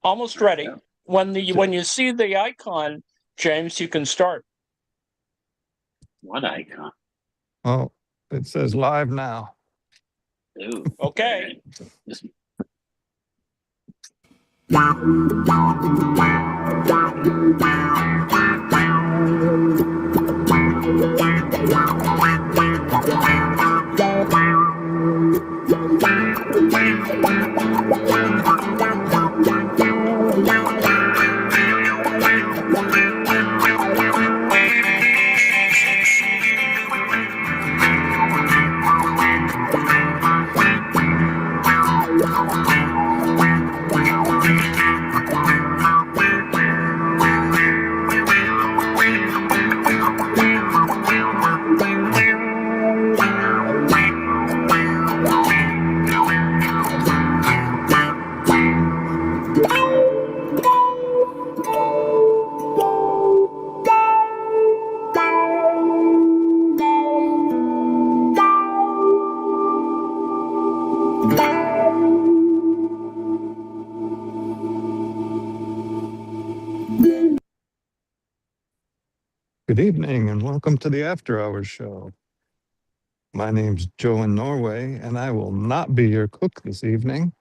Almost ready. Yeah. When you see the icon, James, you can start. What icon? Oh, it says live now. Ooh, Okay. Just Good evening and welcome to the After Hours show. My name's Joe in Norway, and I will not be your cook this evening.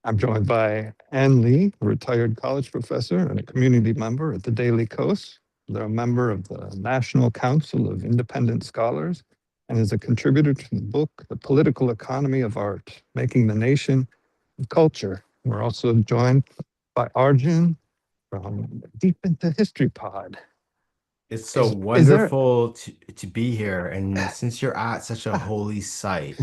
I'm joined by Ann Lee, a retired college professor and a community member at the Daily Kos. They're a member of the National Council of Independent Scholars and is a contributor to the book, The Political Economy of Art, Making the Nation of Culture. We're also joined by Arjun from Deep into History Pod. It's so wonderful to be here. And since you're at such a holy site,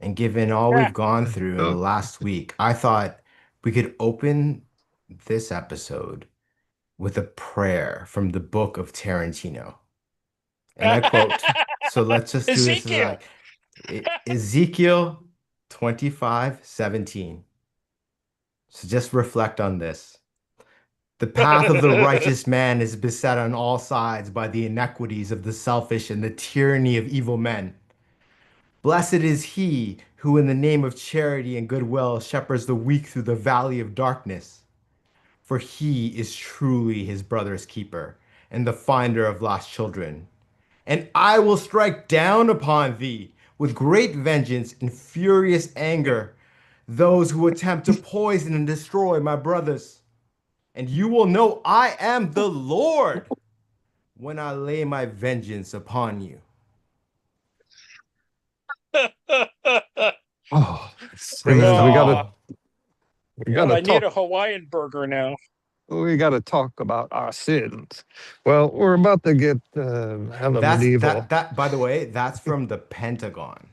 and given all we've gone through in the last week, I thought we could open this episode with a prayer from the book of Tarantino. And I quote, so let's just do this. Ezekiel 25:17. So just reflect on this. The path of the righteous man is beset on all sides by the inequities of the selfish and the tyranny of evil men. Blessed is he who in the name of charity and goodwill shepherds the weak through the valley of darkness. For he is truly his brother's keeper and the finder of lost children. And I will strike down upon thee with great vengeance and furious anger those who attempt to poison and destroy my brothers. And you will know I am the Lord when I lay my vengeance upon you. Oh, Praise God. we gotta I talk. need a Hawaiian burger now. We got to talk about our sins. Well, we're about to get hella medieval. That, by the way, that's from the Pentagon.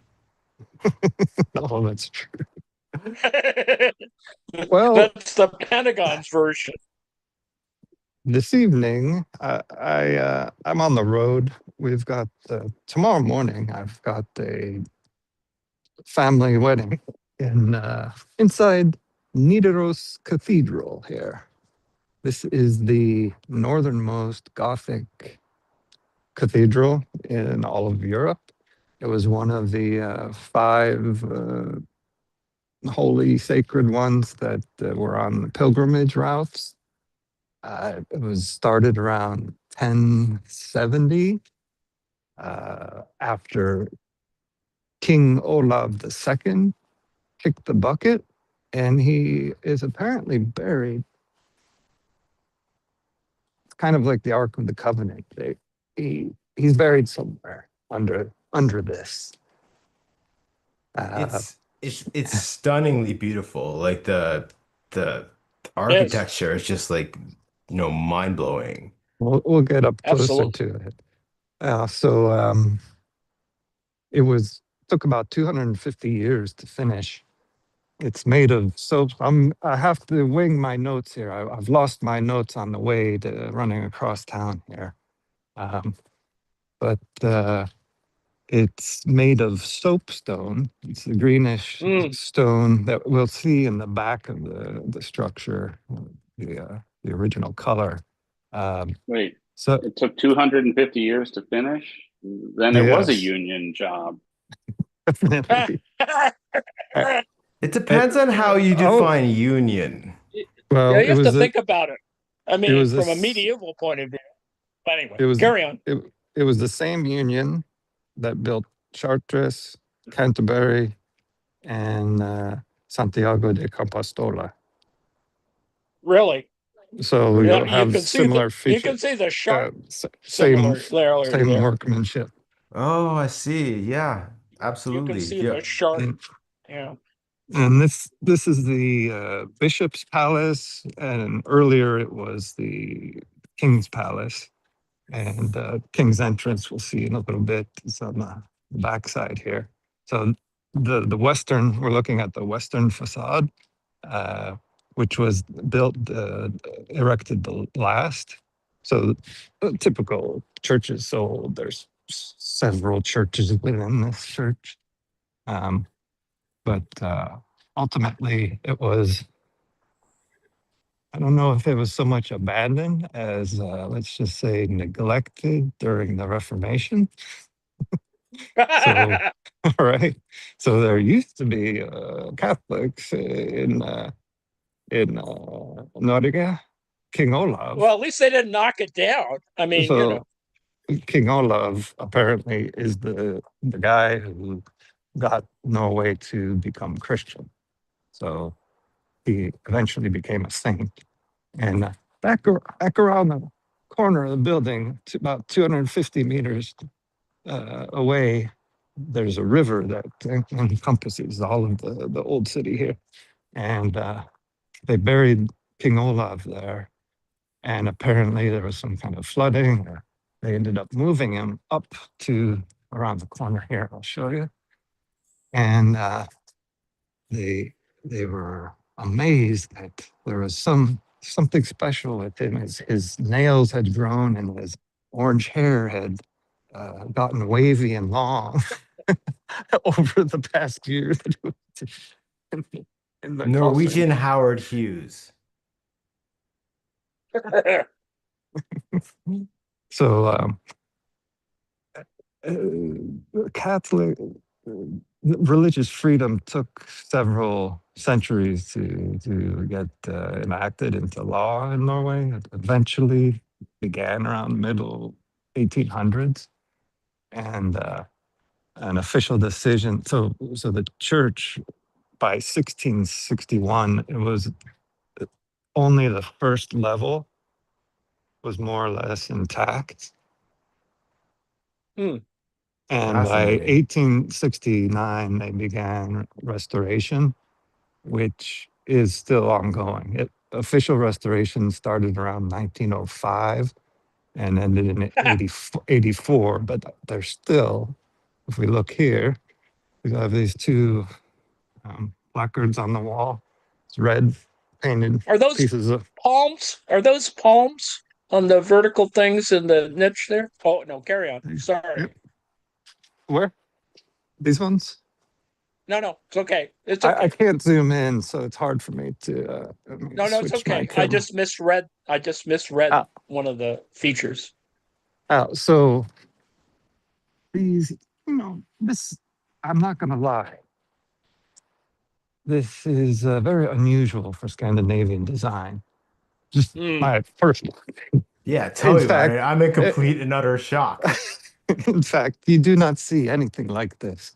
Oh, that's true. Well, that's the Pentagon's version. This evening, I'm on the road. We've got tomorrow morning. I've got a family wedding in inside Nidaros Cathedral here. This is the northernmost Gothic cathedral in all of Europe. It was one of the five holy sacred ones that were on the pilgrimage routes. It was started around 1070 after King Olav II kicked the bucket, and he is apparently buried. It's kind of like the Ark of the Covenant. He's buried somewhere under this. It's stunningly beautiful. Like the architecture is just like mind blowing. We'll get up closer to it. It took about 250 years to finish. It's made of soap. I have to wing my notes here. I've lost my notes on the way to running across town here. But it's made of soapstone. It's the greenish stone that we'll see in the back of the structure, the original color. Wait, so it took 250 years to finish? Then it was a union job. Definitely. It depends on how you define union. Yeah, Well, you have to think about it. I it mean, was from a this medieval point of view. But anyway, it was carry on. it, it was the same union that built Chartres, Canterbury, and Santiago de Compostela. Really, So yeah, you'll have similar you feature, can see the sharp same similarity same there. workmanship. Oh, I see. Yeah, You can absolutely. see Yeah. the sharp. And, Yeah. and this is the bishop's palace, and earlier it was the king's palace. And King's Entrance, we'll see in a little bit, is on the backside here. So the western, we're looking at the western facade, uh, which was built, erected the last. So typical churches. So there's several churches within this church, but ultimately it was. I don't know if it was so much abandoned as, let's just say, neglected during the Reformation. So, all right. So there used to be Catholics in Norway, King Olav. Well, at least they didn't knock it down. I mean, So King Olav apparently is the guy who got Norway to become Christian. So he eventually became a saint. And back around the corner of the building, to about 250 meters away, there's a river that encompasses all of the old city here. And they buried King Olav there. And apparently there was some kind of flooding. Or they ended up moving him up to around the corner here. I'll show you. And they they were amazed that there was something special with him. His nails had grown and his orange hair had gotten wavy and long over the past year that it was in the coffin. Norwegian Howard Hughes. So Catholic religious freedom took several centuries to get enacted into law in Norway. It eventually began around middle 1800s, and an official decision. So the church by 1661, it was only the first level was more or less intact. Hmm. And by Fascinating. 1869, they began restoration, which is still ongoing. Official restoration started around 1905 and ended in 84, but there's still, if we look here, we have these two placards on the wall. It's red painted Are those pieces of. palms? Are those palms on the vertical things in the niche there? Oh no, carry on. Sorry. Yep. Where? These ones? No, it's okay. It's I okay. can't zoom in, so it's hard for me to let me No, it's switch my okay. I camera. just misread. I just misread Ah, one of the features. so these, this, I'm not going to lie. This is very unusual for Scandinavian design. Just Hmm. my personal. Yeah, tell In me about fact, it. I'm in eh, complete and utter shock. in fact, you do not see anything like this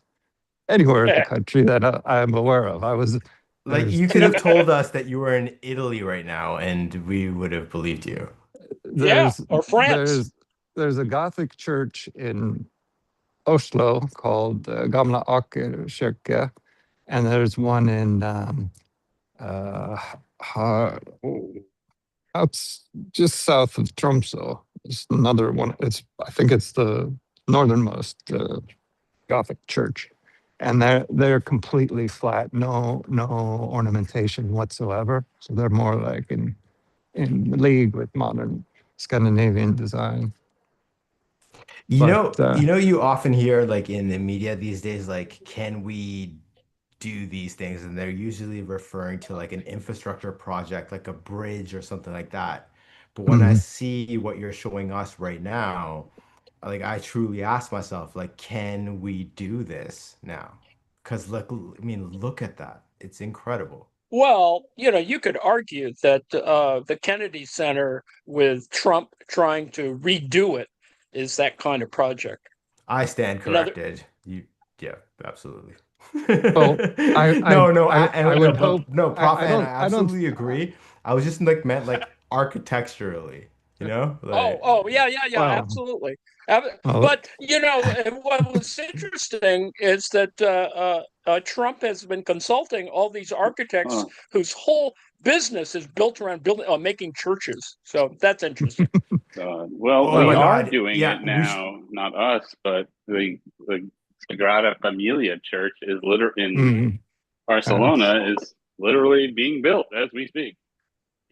anywhere in the country that I am aware of. Like There's you could have two, told us that you were in Italy right now and we would have believed you. Yeah, there's, or France. there's a Gothic church in Oslo called Gamla Akerkirke, and there's one in uh, out just south of Tromsø. It's another one. I think it's the northernmost Gothic church, and they're completely flat, no ornamentation whatsoever. So they're more like in league with modern Scandinavian design. But You often hear like in the media these days, like, can we do these things? And they're usually referring to like an infrastructure project, like a bridge or something like that. But when I mhm. see what you're showing us right now, like I truly ask myself, like, can we do this now? Because look, I mean, look at that. It's incredible. Well, you could argue that the Kennedy Center with Trump trying to redo it is that kind of project. I stand Another, corrected. Yeah, absolutely. Well, I would hope. No, Prof. I Ann, I don't. I don't. absolutely agree. I was just like meant like architecturally, oh, yeah, Well, absolutely. well, But what was interesting is that Trump has been consulting all these architects Oh, whose whole business is built around building, making churches. So that's interesting. well, Oh we my are God. doing Yeah, it now, not us, but the Sagrada Familia Church is literally in mm, uh, Barcelona is literally being built as we speak.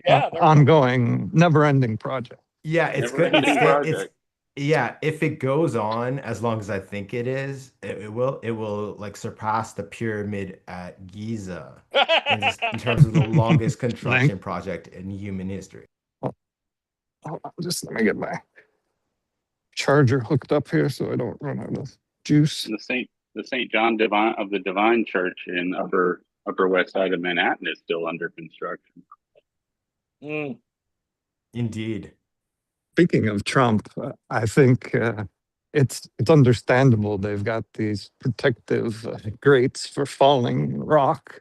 Yeah, there you go. ongoing, never-ending project. yeah, it's Never good. ending It's project. yeah, if it goes on as long as I think it is, it will like surpass the pyramid at Giza in terms of the longest Link. construction project in human history. Oh, hold on, just let me get my charger hooked up here so I don't run out of juice. The Saint John Divine of the Divine Church in Upper West Side of Manhattan is still under construction. Mm. Indeed. Speaking of Trump, I think it's understandable they've got these protective grates for falling rock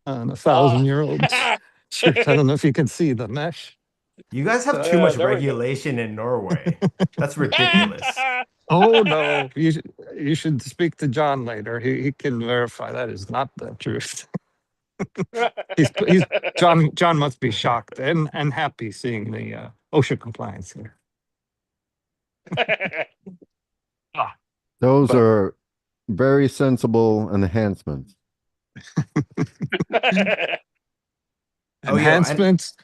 on a Ah. 1,000-year-old church. I don't know if you can see the mesh. You guys have too Yeah, much there we go. regulation in Norway. That's ridiculous. Oh no, you should speak to John later. He can verify that is not the truth. He's John must be shocked and happy seeing the OSHA compliance here. Those But- are very sensible enhancements. Oh, yeah, Enhancements.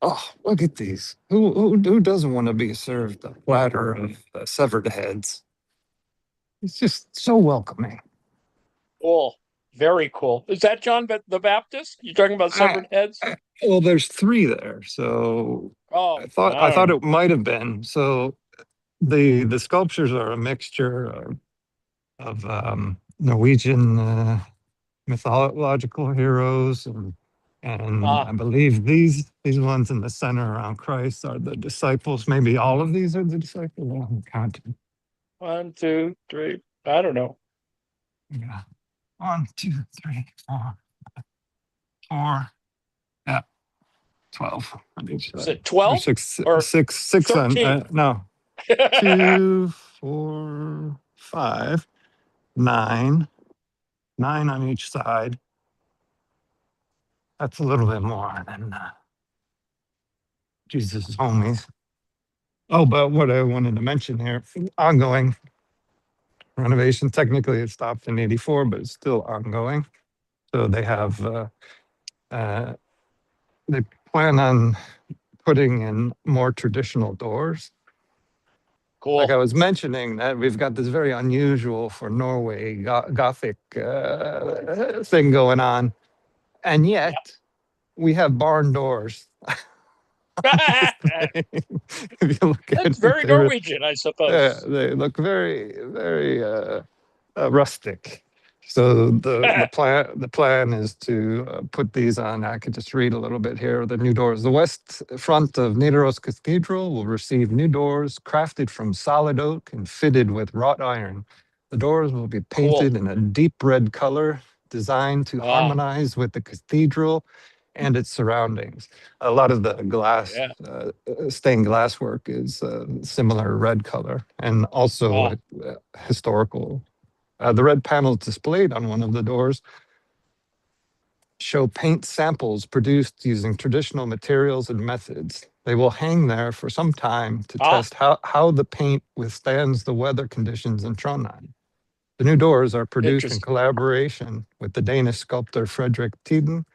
Oh, look at these. Who doesn't want to be served a platter of severed heads? It's just so welcoming. Cool. Very cool. Is that John the Baptist? You talking about severed heads? Well, there's three there, so Oh, I thought it might have been. So the sculptures are a mixture of Norwegian mythological heroes and I believe these ones in the center around Christ are the disciples. Maybe all of these are the disciples. I'm counting. 1, 2, 3. I don't know. Yeah. 1, 2, 3, 4. Yeah. 12 on each Is side. it 12 or six on 13? no. 2, 4, 5, 9. 9 on each side. That's a little bit more than Jesus' homies. Oh, but what I wanted to mention here, ongoing renovation. Technically, it stopped in '84, but it's still ongoing. So they have, they plan on putting in more traditional doors. Cool. Like I was mentioning, that we've got this very unusual for Norway Gothic thing going on, and yet we have barn doors. If you look at That's it, very Norwegian, I yeah, suppose. they look very, very rustic. So the plan is to put these on. I could just read a little bit here. The new doors. The west front of Nidaros Cathedral will receive new doors crafted from solid oak and fitted with wrought iron. The doors will be painted in a deep red color, designed to harmonize with the cathedral and its surroundings. A lot of the glass, stained glass work is similar red color, and also historical. The red panels displayed on one of the doors show paint samples produced using traditional materials and methods. They will hang there for some time to test how the paint withstands the weather conditions in Trondheim. The new doors are produced in collaboration with the Danish sculptor Frederick Tiden,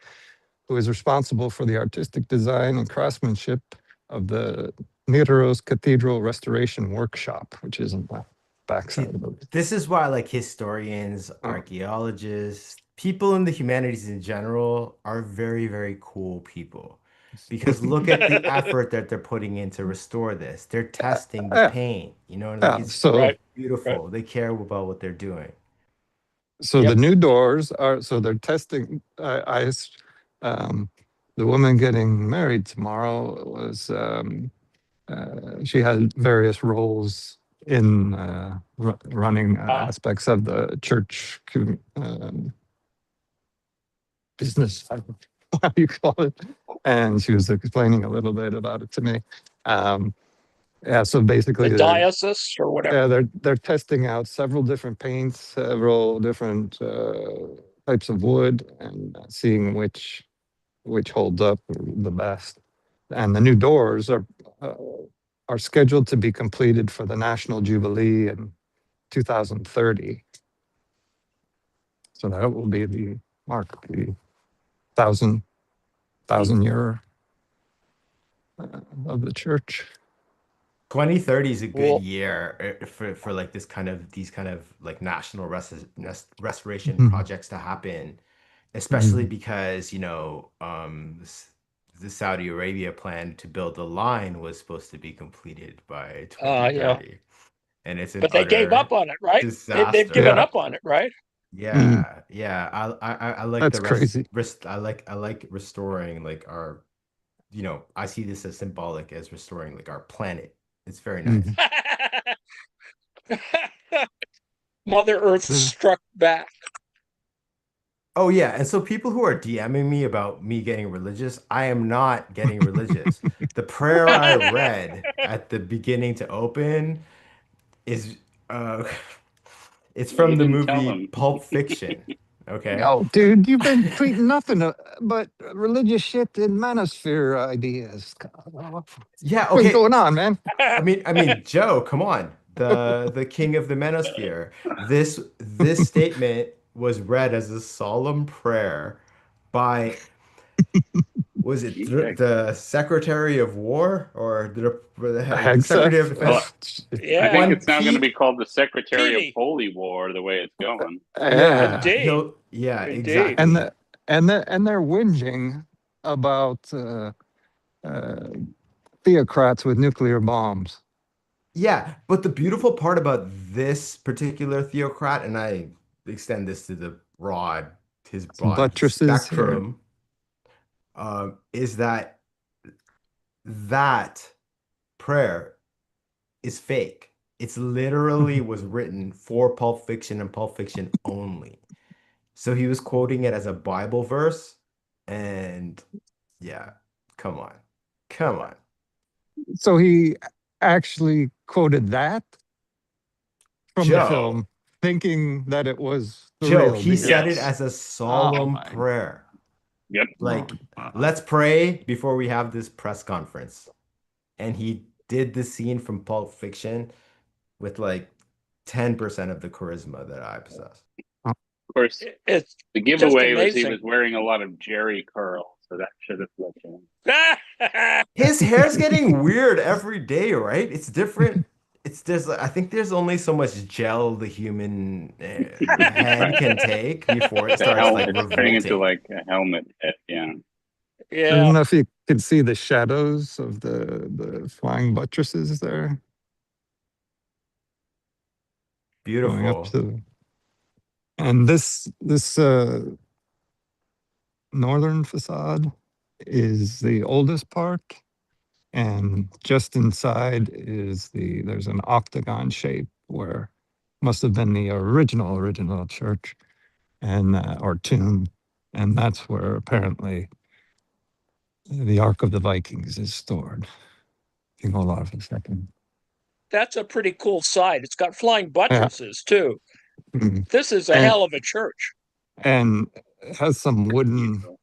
who is responsible for the artistic design and craftsmanship of the Nidaros Cathedral Restoration Workshop, which is in the backside of it. This is why, like, historians, archaeologists, people in the humanities in general are very, very cool people. Because look at the effort that they're putting in to restore this. They're testing the paint, it's beautiful. They care about what they're doing. So the new doors are, so they're testing, Um, the woman getting married tomorrow was she had various roles in running aspects of the church business. I don't know how you call it, and she was explaining a little bit about it to me. Yeah, so basically, The diocese or whatever. yeah, they're testing out several different paints, several different types of wood, and seeing which holds up the best. And the new doors are scheduled to be completed for the National Jubilee in 2030. So that will be the mark, the thousand year of the church. 2030 is a good Well, year for like these kind of like national restoration Mhm. projects to happen, especially Mhm. because the Saudi Arabia plan to build the line was supposed to be completed by yeah. 2030, and it's an But they gave up utter on it, right? They've given disaster. Yeah, up on it, right? Mm, Yeah. I like that's crazy. I like restoring like our, I see this as symbolic as restoring like our planet. It's very nice. Mhm. Mother Earth Yeah. struck back. Oh yeah, and so people who are DMing me about me getting religious, I am not getting religious. The prayer I read at the beginning to open is uh it's Well, you from the didn't tell movie them. Pulp Fiction. Okay? Oh, dude, you've been tweeting nothing but religious shit and manosphere ideas. What's Yeah, been okay. going on, man? I mean, Joe, come on. The king of the manosphere. This statement was read as a solemn prayer by, was it Okay. the Secretary of War or the Secretary of Hegseth? Well, Defense? I Yeah, think One it's now going to be peep. called the Secretary of Petey. Holy War, the way it's going. Yeah, Yeah. Indeed. yeah, Indeed. And exactly. they're whinging about uh, theocrats with nuclear bombs. Yeah, but the beautiful part about this particular theocrat, and I extend this to his Some broad buttresses here. spectrum, is that prayer is fake. It's literally was written for Pulp Fiction and Pulp Fiction only. So he was quoting it as a Bible verse, and yeah, come on, come on. So he actually quoted that from the Joe, film, thinking that it was the Joe, real he deal. said it Yes. as a Oh solemn my prayer. Yep. God. Like, let's pray before we have this press conference. And he did the scene from Pulp Fiction with like 10% of the charisma that I possess. Of course, It's the just giveaway was he amazing. was wearing a lot of Jerry curl, so that should have let you. His hair's getting weird every day, right? It's different. I think there's only so much gel the human head can take before it The starts helmet, like it's turning into revolting. like a helmet head. Yeah. I don't Yeah, know if you could see the shadows of the flying buttresses there going up Beautiful. to, and this northern facade is the oldest part, and just inside is there's an octagon shape where must have been the original church and or tomb, and that's where apparently the Ark of the Vikings is stored. You can hold on for a second. that's a pretty cool site. It's got flying Yeah. buttresses too. Mhm. This is a And hell of a church. it has some wooden Beautiful.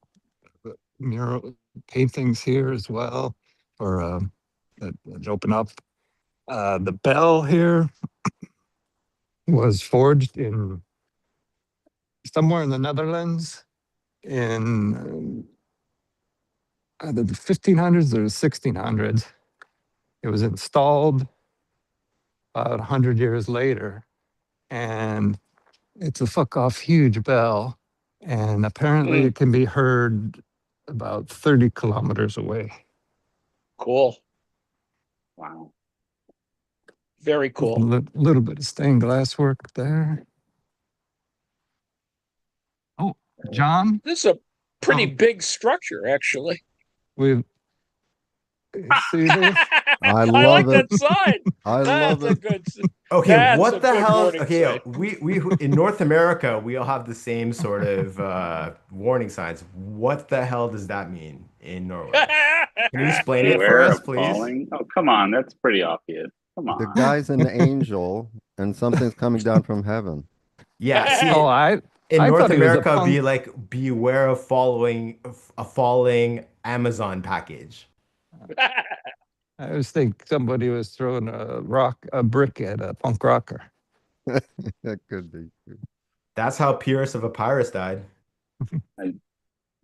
mural paintings here as well, or that open up. The bell here was forged in somewhere in the Netherlands in either the 1500s or the 1600s. It was installed about 100 years later, and it's a fuck off huge bell, and apparently Mm, it can be heard about 30 kilometers away. cool. Wow. Very A cool. little bit of stained glass work there. Oh, John, This is a pretty big structure, actually. We've see this? I I love like it. that sign. I love That's a it. good. Okay, That's a what the good hell? warning Okay, sign. we in North America, we all have the same sort of warning signs. What the hell does that mean in Norway? Can you explain it for Beware us, of please? falling. Oh, come on. That's pretty obvious. Come The on. guy's an angel and something's coming down from heaven. Yeah, see, Oh, I in I North thought he was a America, it'd be punk. like beware of following a falling Amazon package. I was thinking somebody was throwing a brick at a punk rocker. That could be. That's how Pyrrhus of Epirus died. I,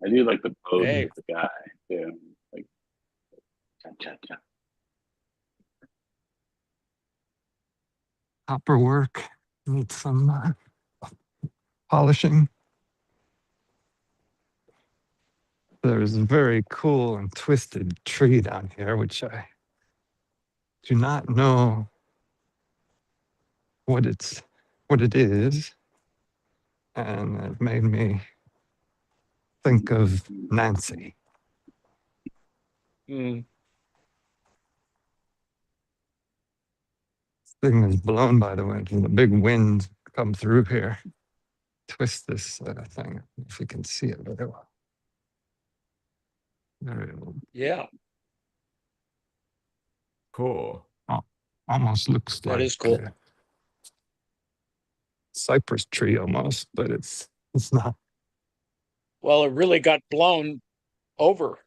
I do like the pose Hey, of the guy too. Like, cha cha cha. Copper work needs some polishing. There's a very cool and twisted tree down here, which I do not know what it is, and it made me think of Nancy. mm, This thing is blown by the wind, and the big winds come through here, twist this thing. If you can see it very well. Very yeah, Cool. almost looks that like is cool. a cypress tree almost, but it's not. Well, it really got blown over.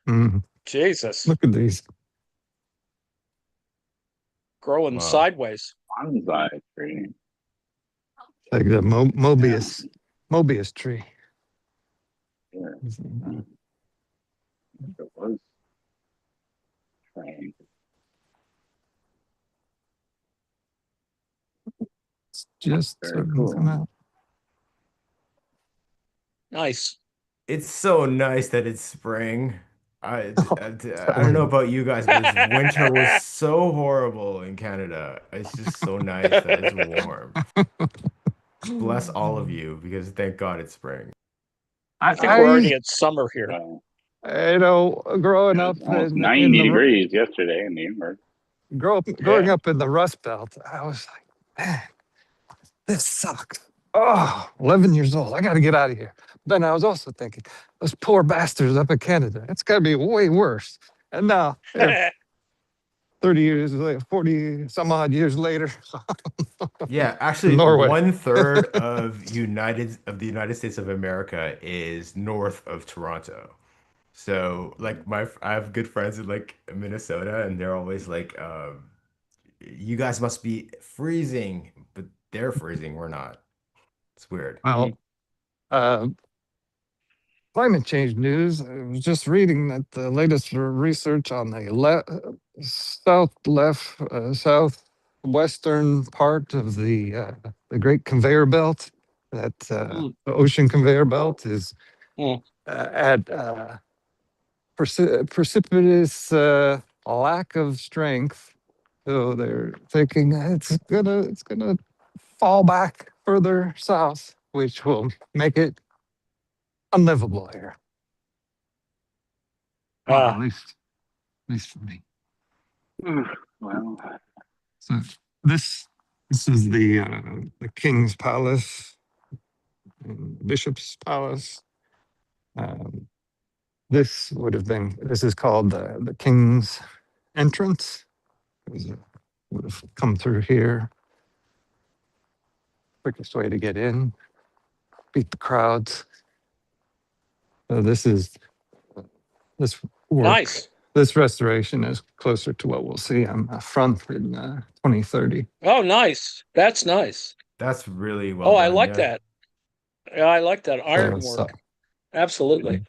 Mm, Jesus, look at these. growing Wow. sideways. Bonsai tree. Like the Mobius tree. Yeah. It was trying. It's just Very starting to cool. come out. Nice. It's so nice that it's spring. I don't know about you guys, but this winter was so horrible in Canada. It's just so nice that it's warm. Bless all of you because thank God it's spring. I think we're already I, at summer here. you know, growing It up was almost in 90 degrees yesterday in the Inver. growing up in the Rust Belt, I was like, man, this sucks. Oh, 11 years old. I got to get out of here. Then I was also thinking, those poor bastards up in Canada, it's got to be way worse. And now, here, 30 years later, 40 some odd years later, Yeah, actually, Norway. 1/3 of the United States of America is north of Toronto. So, like, I have good friends in like Minnesota, and they're always like, "You guys must be freezing," but they're freezing. We're not. It's weird. Well, uh, climate change news. I was just reading that the latest research on the southwestern part of the Great Conveyor Belt, that Mm, the ocean conveyor belt is mm. at precipitous lack of strength. So they're thinking it's gonna fall back further south, which will make it unlivable here. Well, Ah, at least for me. Well, So this is the King's Palace, and Bishop's Palace. Um, this is called the King's Entrance. It would have come through here. Quickest way to get in, beat the crowds. So this work. nice. This restoration is closer to what we'll see on the front in 2030. Oh, nice. That's nice. That's really well Oh, I done. like Yeah. that. Yeah, I like that So, ironwork. Absolutely.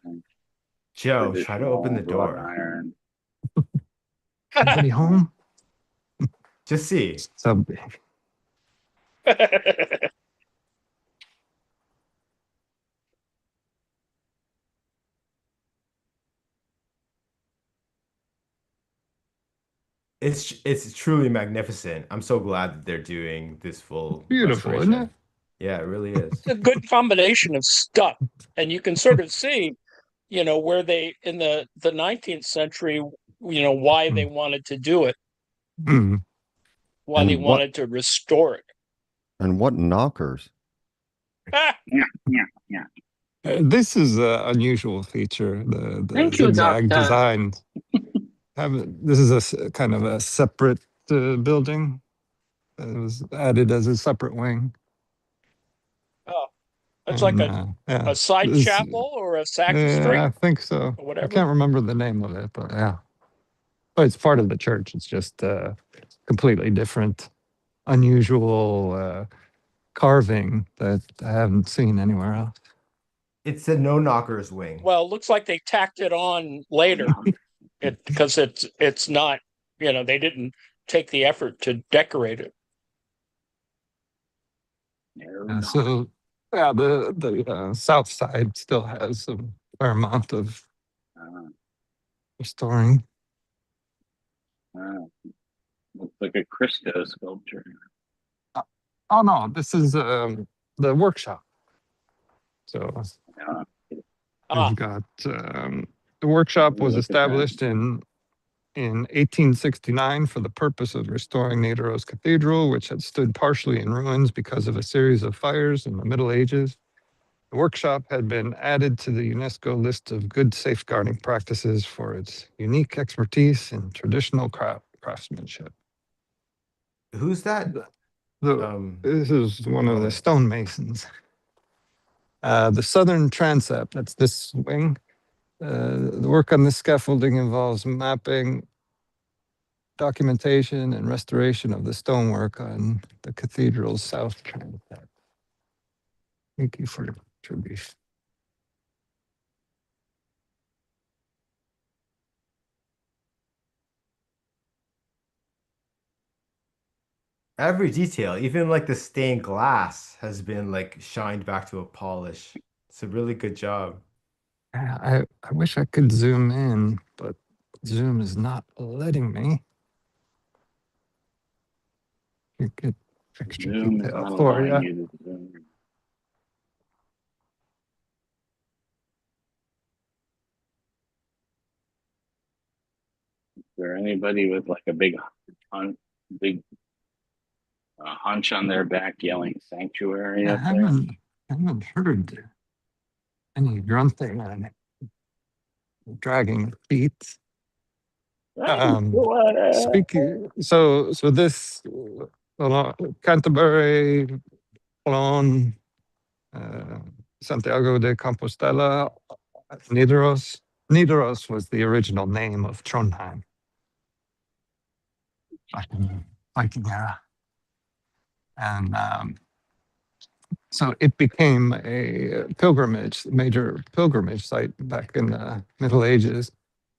Joe, try to open the Traditional wrought door. iron. somebody home? Just see. So big. It's truly magnificent. I'm so glad that they're doing this full Beautiful, isn't restoration. it? Yeah, it really is. It's a good combination of stuff, and you can sort of see, where they in the 19th century, why they wanted to do it, Mm. why they And what wanted to restore it. and what knockers? Ah, Yeah, yeah, yeah. This is an unusual feature, the Thank you, zigzag Doctor. design. This is kind of a separate building. It was added as a separate wing. oh, it's like And a yeah, side this, chapel or a yeah, sacristy I think so. or I whatever. can't remember the name of it, but yeah. But it's part of the church. It's just completely different, unusual carving that I haven't seen anywhere else. It's a no knockers wing. Well, it looks like they tacked it on later. Because it's not, they didn't take the effort to decorate it. So yeah, the south side still has a fair amount of restoring. Looks like a Christo sculpture. Oh no, this is the workshop. So Yeah. we've got the workshop was Look at that. established in 1869 for the purpose of restoring Nidaros Cathedral, which had stood partially in ruins because of a series of fires in the Middle Ages. The workshop had been added to the UNESCO list of good safeguarding practices for its unique expertise in traditional craftsmanship. Who's that? This is one of the stonemasons. The southern transept, that's this wing. The work on this scaffolding involves mapping, documentation, and restoration of the stonework on the cathedral's south transept. Thank you for your contribution. Every detail, even like the stained glass, has been like shined back to a polish. It's a really good job. I wish I could zoom in, but Zoom is not letting me. You get extra Zoom is detail not for allowing you. you to zoom. Is there anybody with like a big hunch on their back yelling sanctuary I up there? haven't heard any grunting on it. Dragging feet. Speaking, so this Canterbury, Cologne, Santiago de Compostela, Nidaros. Nidaros was the original name of Trondheim. Viking era. And so it became a major pilgrimage site back in the Middle Ages.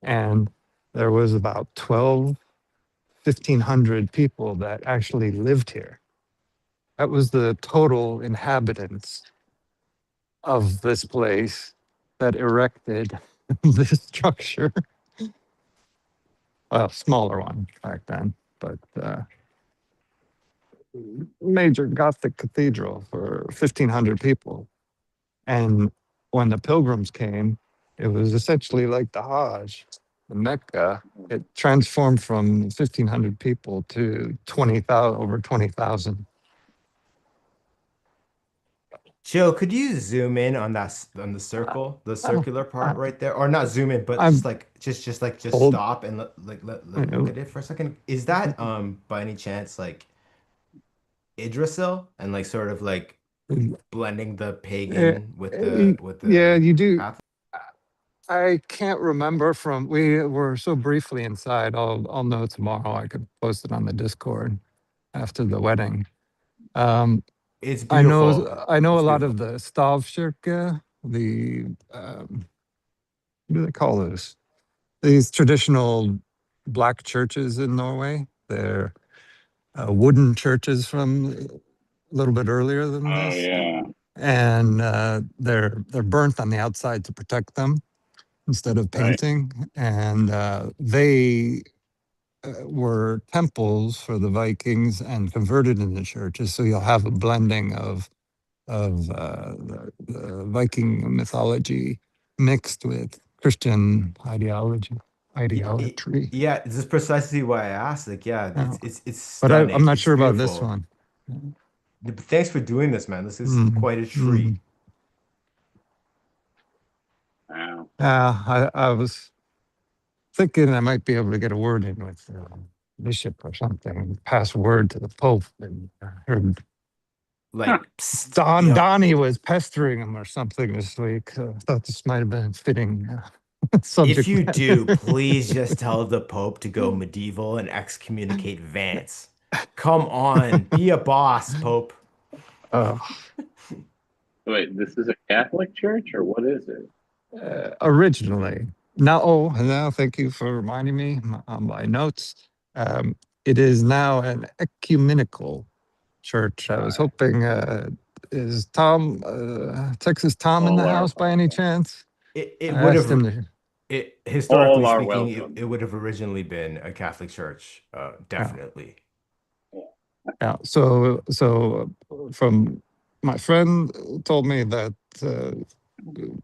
And there was about 1,500 people that actually lived here. That was the total inhabitants of this place that erected this structure. Well, smaller one back then, but major Gothic cathedral for 1,500 people. And when the pilgrims came, it was essentially like the Hajj, the Mecca. It transformed from 1,500 people to 20,000, over 20,000. Joe, could you zoom in on on the circle, the circular part right there, or not zoom in, but I'm just told- stop and look at it for a second. Is that by any chance like Idrisil and like sort of like blending the pagan with the yeah, you do. Catholic? I can't remember we were so briefly inside. I'll know tomorrow. I could post it on the Discord after the wedding. It's I know beautiful. a It's lot beautiful. of the Stavkirke, the what do they call those? These traditional black churches in Norway. They're wooden churches from a little bit earlier than Oh this, yeah. and they're burnt on the outside to protect them instead of Right. painting. And they were temples for the Vikings and converted into churches. So you'll have a blending of of the Viking mythology mixed with Christian idolatry. Yeah, this is precisely why I asked. Like, yeah, Yeah. it's But I'm stunning. not It's sure about this beautiful. one. Thanks for doing this, man. This is Mhm, quite a mhm. treat. Wow. I was thinking I might be able to get a word in with the bishop or something, pass word to the Pope. And I heard Like, psst, Donnie was pestering him or something this week. So I thought this might have been a fitting if subject you do, matter. please just tell the Pope to go medieval and excommunicate Vance. Come on, be a boss, Pope. Uh, Wait, this is a Catholic church or what is it? Originally. Now, thank you for reminding me on my notes. Um, it is now an ecumenical church. I was hoping, is Texas Tom in the house by any chance? It I would asked have him to, historically All are speaking, welcome. it would have originally been a Catholic church, yeah, definitely. yeah. From my friend told me that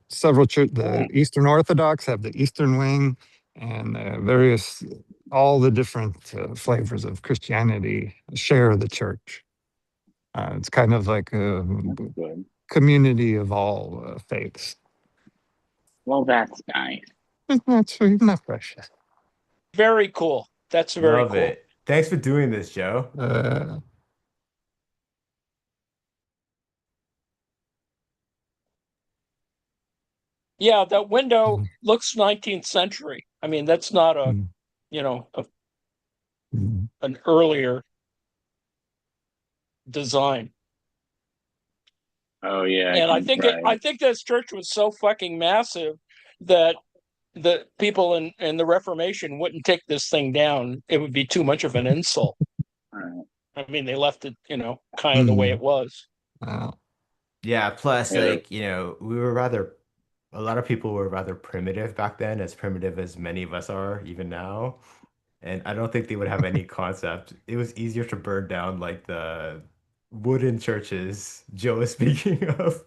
several the Eastern Orthodox have the Eastern wing, and all the different flavors of Christianity share the church. It's kind of like a That's good. community of all faiths. Well, that's nice. Isn't that sweet? Isn't that precious? Very cool. That's very Love cool. it. Thanks for doing this, Joe. Yeah, that window Mm, looks 19th century. I mean, that's not a, mm, you know, mm. an earlier design. Oh yeah, And right. I think this church was so fucking massive that the people in the Reformation wouldn't take this thing down. It would be too much of an insult. All right. I mean, they left it, kind of the way Mm. it was. Yeah, plus, Yeah, like, a lot of people were rather primitive back then, as primitive as many of us are even now. And I don't think they would have any concept. It was easier to burn down like the wooden churches Joe is speaking of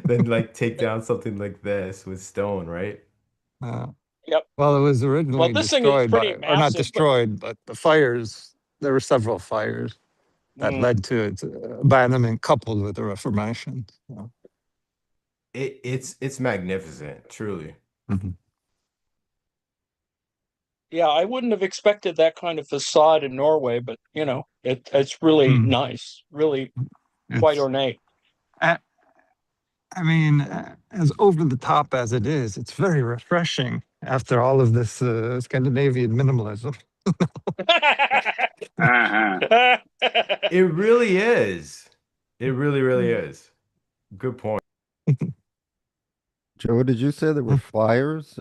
than like take down something like this with stone, right? Uh, Yep. well, it was Well, originally this thing is destroyed pretty or not massive, but destroyed, but the fires, there were several fires that mm, led to its abandonment coupled with the Reformation. So, It's magnificent, truly. mhm. yeah, I wouldn't have expected that kind of facade in Norway, but it's really Mm. nice, really quite It's, ornate. I I mean, as over the top as it is, it's very refreshing after all of this Scandinavian minimalism. Uh-huh. It really is. It really, really is. Good point. Joe, did you say there were fires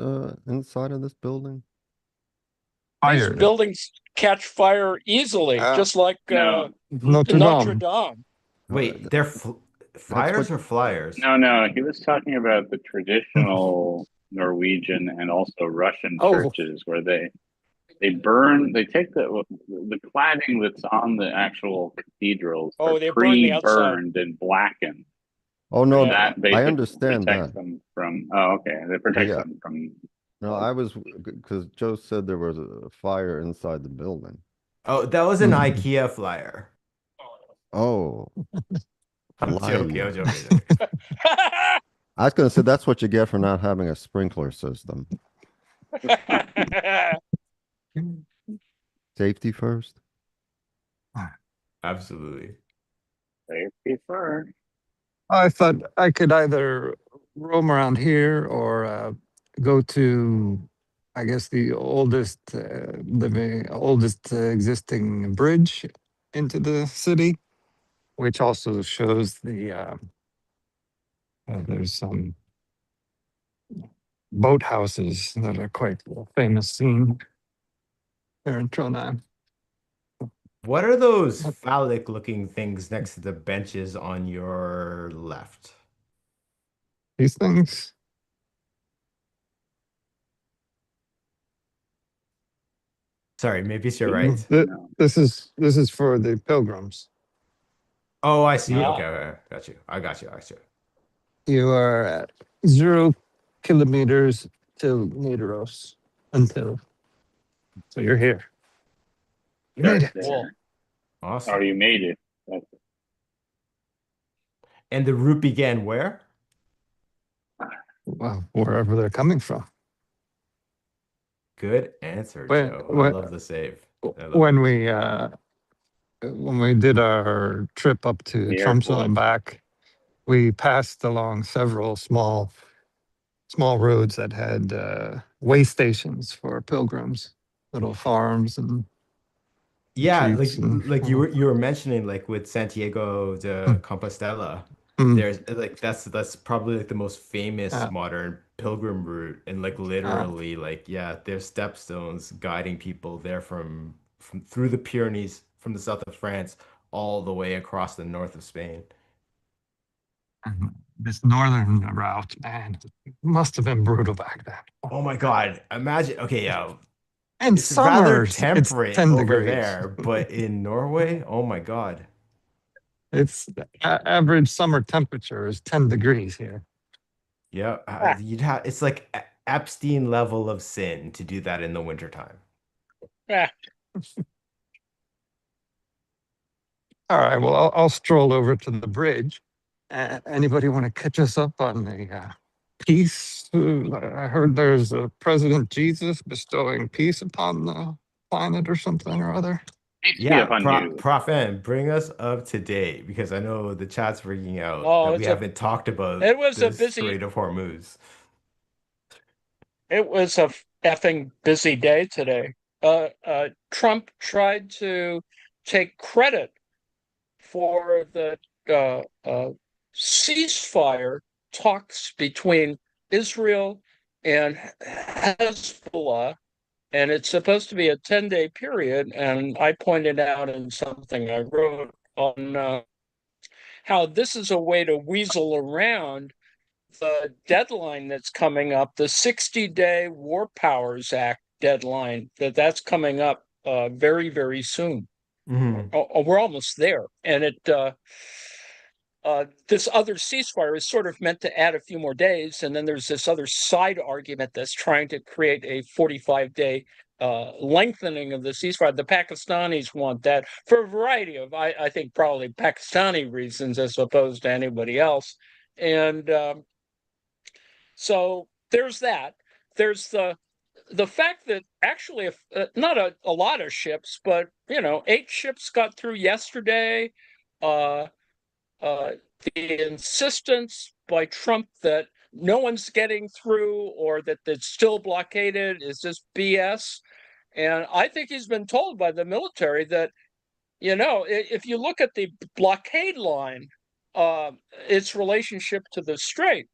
inside of this building? These Fire. buildings catch fire easily, just like No, Notre Notre Dame. Dame. Wait, That's fires what. or flyers? no. He was talking about the traditional Norwegian and also Russian Oh, churches where they burn. They take the cladding that's on the actual cathedrals are Oh, they burn the outside. pre-burned and blackened, Oh no, and Yeah. that I basically understand protects that. them from. Oh, okay, it protects Yeah. them from. No, I was because Joe said there was a fire inside the building. Oh, that was an mhm. IKEA flyer. Oh, I'm joking. lying. I'm joking. I'm joking. I was going to say that's what you get for not having a sprinkler system. Safety first. Absolutely. Safety first. I thought I could either roam around here or go to, I guess, the oldest existing bridge into the city, which also shows there's some boathouses that are quite a famous scene here in Trondheim. What are those phallic looking things next to the benches on your left? These things, Sorry, maybe it's your These? right. th- No. this is for the pilgrims. Oh, I see. Ah, Okay, okay. Got you. I got you. I got you. You are at 0 kilometers till Nidaros until. So you're here. You made Start it. cool. there. Oh, Awesome. you made it. That's, And the route began where? Well, wherever they're coming from. Good answer, When Joe. I when love the save. I love it. when we did our trip up to the Tromsø and airport. back, we passed along several small roads that had way stations for pilgrims, little farms and Yeah, retreats and like you were mentioning like with Santiago de mm, Compostela, mm, there's like that's probably like the most famous uh, modern pilgrim route and like uh, literally like yeah, there's stepstones guiding people there from through the Pyrenees from the south of France all the way across the north of Spain. and this northern route, man, must have been brutal back then. Oh my God, imagine okay, yeah, And it's rather summers, it's temperate 10 over degrees. there, but in Norway, oh my God. It's average summer temperature is 10 degrees here. Yeah, Ah, you'd have it's like Epstein level of sin to do that in the wintertime. ah. All right, well, I'll stroll over to the bridge. Anybody want to catch us up on the peace? I heard there's a President Jesus bestowing peace upon the planet or something or other. Peace be Yeah, upon you. Prof M, bring us up to date because I know the chat's freaking out Oh, that we haven't talked about it was a the busy, Strait of Hormuz. it was a effing busy day today. Trump tried to take credit for the ceasefire talks between Israel and Hezbollah, and it's supposed to be a 10-day period. And I pointed out in something I wrote on how this is a way to weasel around the deadline that's coming up, the 60-day War Powers Act deadline, that's coming up very, very soon. Hmm. We're almost there. And this other ceasefire is sort of meant to add a few more days. And then there's this other side argument that's trying to create a 45-day lengthening of the ceasefire. The Pakistanis want that for a variety of, I think, probably Pakistani reasons as opposed to anybody else. And so there's that. There's the fact that actually, if not a lot of ships, but 8 ships got through yesterday. Uh, uh, the insistence by Trump that no one's getting through or that it's still blockaded is just BS. And I think he's been told by the military that, if you look at the blockade line, its relationship to the strait,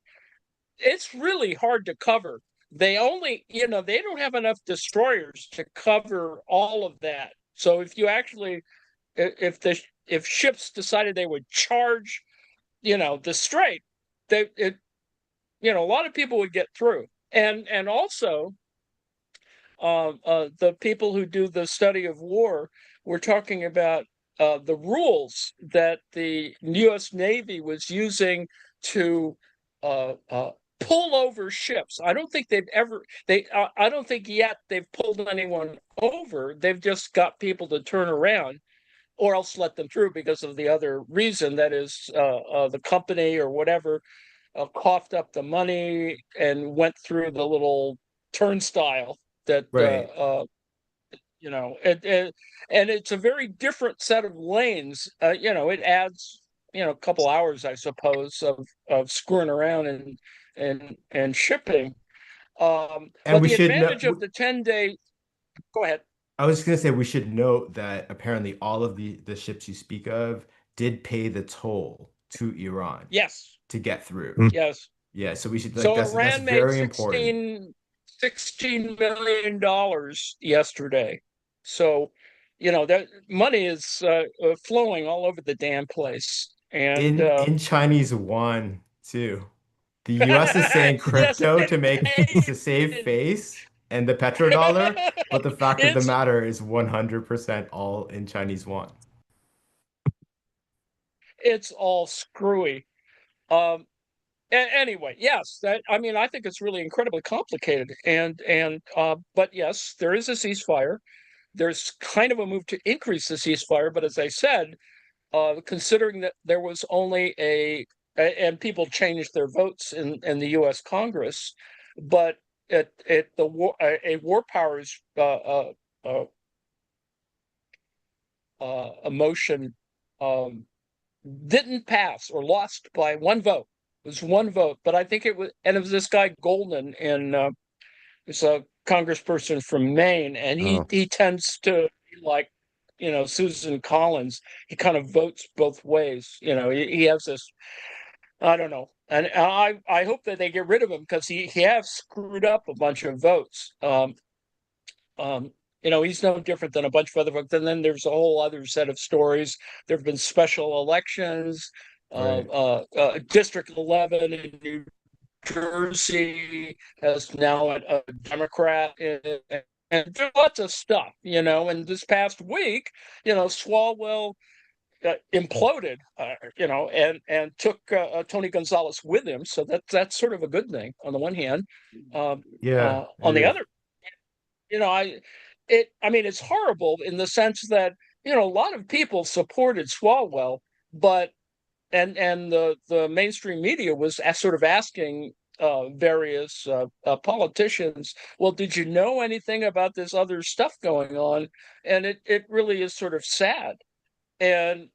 it's really hard to cover. They only, they don't have enough destroyers to cover all of that. So if you actually, if ships decided they would charge the strait, they it a lot of people would get through, and also the people who do the study of war were talking about the rules that the U.S. Navy was using to pull over ships. I don't think I don't think yet they've pulled anyone over. They've just got people to turn around or else let them through because of the other reason, that is the company or whatever coughed up the money and went through the little turnstile that Right. and it's a very different set of lanes. It adds a couple hours, I suppose, of screwing around and shipping. And But we the should know advantage of the 10-day. Go ahead. I was just gonna say we should note that apparently all of the ships you speak of did pay the toll to Iran Yes, to get through. Mm. yes. Yeah, so we should like So that's Iran made very important. 16 million dollars yesterday. So, that money is flowing all over the damn place. And In Chinese yuan too. The US is saying yes, crypto it to save paid. face and the petrodollar, but the fact of the It's matter is 100% all in Chinese yuan. it's all screwy. Anyway, yes, I mean, I think it's really incredibly complicated, but yes, there is a ceasefire. There's kind of a move to increase the ceasefire, but as I said, considering that there was only and people changed their votes in the U.S. Congress, but a war powers a motion didn't pass or lost by one vote. It was one vote, but I think it was this guy Golden, and it's a congressperson from Maine, and Oh, he tends to be like, Susan Collins. He kind of votes both ways. He has this, I don't know, and I hope that they get rid of him because he has screwed up a bunch of votes. Um, he's no different than a bunch of other folks. And then there's a whole other set of stories. There have been special elections. Right. District 11 in New Jersey has now a Democrat, and there's lots of stuff, And this past week, Swalwell imploded, and took Tony Gonzalez with him. So that's sort of a good thing on the one hand. Yeah, On it the is. other, I mean, it's horrible in the sense that, a lot of people supported Swalwell, but and the mainstream media was sort of asking various politicians, well, did you know anything about this other stuff going on? And it really is sort of sad. And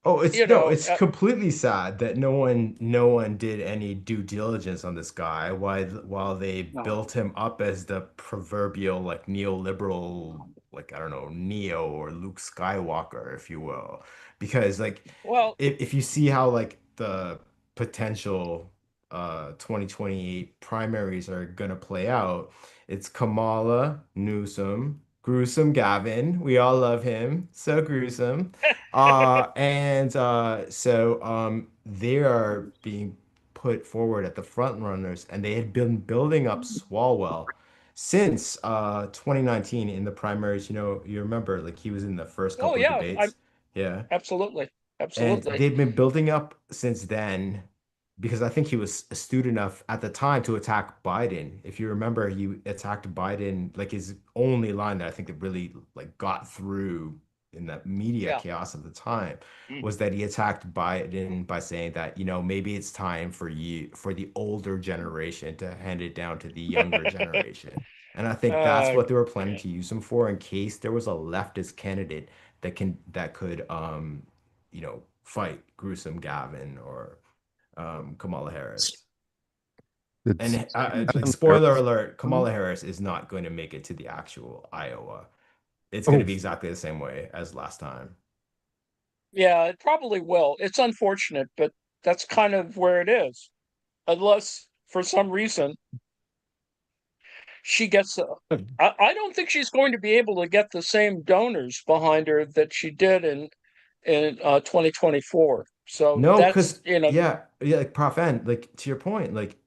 Oh, you know, it's completely sad that no one did any due diligence on this guy while they No. built him up as the proverbial like neoliberal, like I don't know, Neo or Luke Skywalker, if you will. Because like well, if you see how like the potential 2028 primaries are gonna play out, it's Kamala, Newsom, gruesome Gavin. We all love him. So gruesome. They are being put forward at the front runners, and they had been building up Swalwell since 2019 in the primaries. You remember, like he was in the first oh couple of yeah, I debates. Yeah. absolutely, And absolutely, they've been building up since then because I think he was astute enough at the time to attack Biden. If you remember, he attacked Biden, like his only line that I think that really like got through in that media yeah. chaos of the time Mm. was that he attacked Biden by saying that, maybe it's time for the older generation to hand it down to the younger generation. And I think that's Uh, what they were planning yeah. to use him for in case there was a leftist candidate that could fight gruesome Gavin or Kamala Harris. it's And like John spoiler Harris. alert, Kamala Harris is not going to make it to the actual Iowa. It's going to Oh, be exactly the same way as last time. Yeah, it probably will. It's unfortunate, but that's kind of where it is. Unless for some reason she gets I don't think she's going to be able to get the same donors behind her that she did in 2024. So No, that's, because yeah, like Prof. N, like to your point, like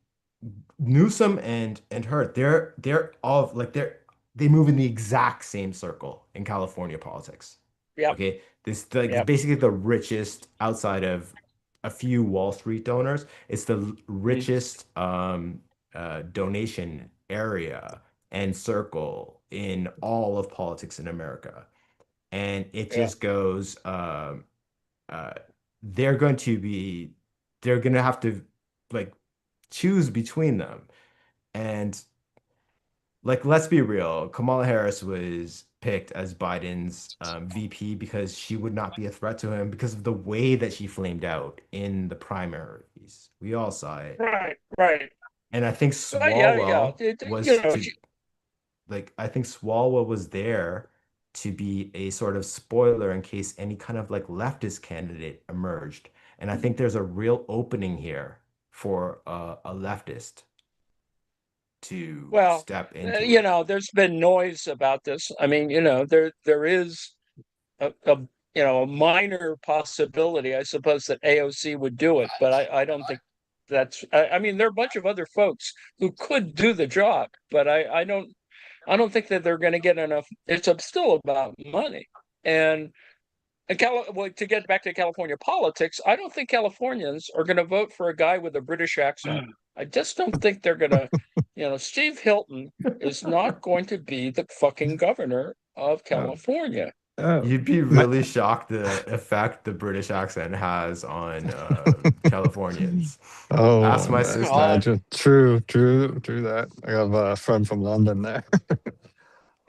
Newsom and her, they're all like they move in the exact same circle in California politics. yep, Okay, this like yep. basically the richest outside of a few Wall Street donors. It's the Mm, richest donation area and circle in all of politics in America, and it yeah. just goes. Uh, they're going to be, they're going to have to like choose between them, and like, let's be real. Kamala Harris was picked as Biden's VP because she would not be a threat to him because of the way that she flamed out in the primaries. We all saw it. Right, right. And I think Yeah, yeah. Swalwell was to, like, I think Swalwell was there to be a sort of spoiler in case any kind of like leftist candidate emerged. And I think there's a real opening here for a leftist to well, step into it. there's been noise about this. I mean, there is a a minor possibility, I suppose, that AOC would do it, but I don't think that's. I mean, there are a bunch of other folks who could do the job, but I don't think that they're going to get enough. It's still about money, and Well, to get back to California politics, I don't think Californians are going to vote for a guy with a British accent. I just don't think they're going to, Steve Hilton is not going to be the fucking governor of California. You'd be my- really shocked the effect the British accent has on Californians. oh, Ask my sister. imagine. True that. I have a friend from London there.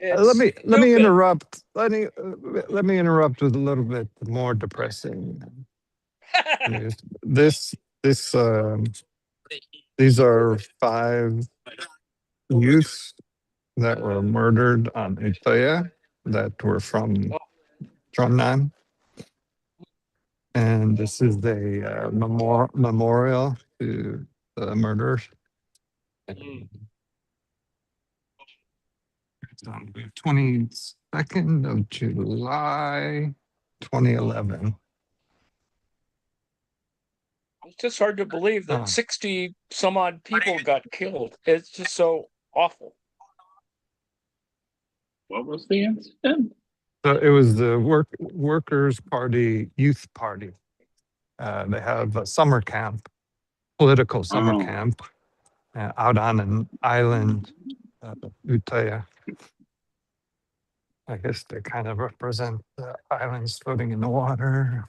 Let It's me stupid. interrupt. Let me interrupt with a little bit more depressing news. This these are 5 youths that were murdered on Utøya that were from Trondheim, and this is a memorial to the murderers. It's on the 22nd of July, 2011. It's just hard to believe that 60 some odd people got killed. It's just so awful. What was the incident? So it was the Workers' Party Youth Party. They have a summer camp, political summer Oh. camp, out on an island, Utøya. I guess they kind of represent the islands floating in the water.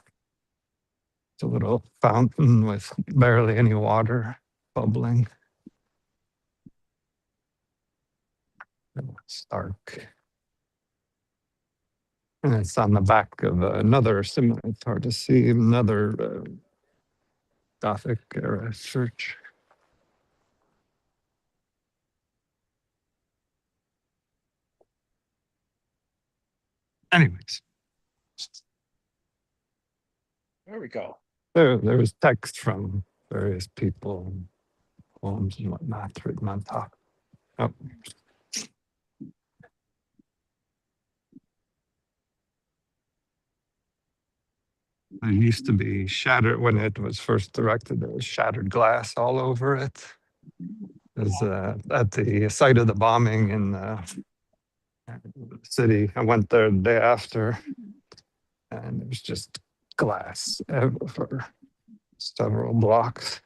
It's a little fountain with barely any water bubbling. It's dark. And it's on the back of another similar, it's hard to see, another Gothic era church. Anyways, There we go. there was text from various people, poems and whatnot written on top. Oh. It used to be shattered when it was first erected. There was shattered glass all over it. It was at the site of the bombing in the city. I went there the day after, and it was just glass for several blocks.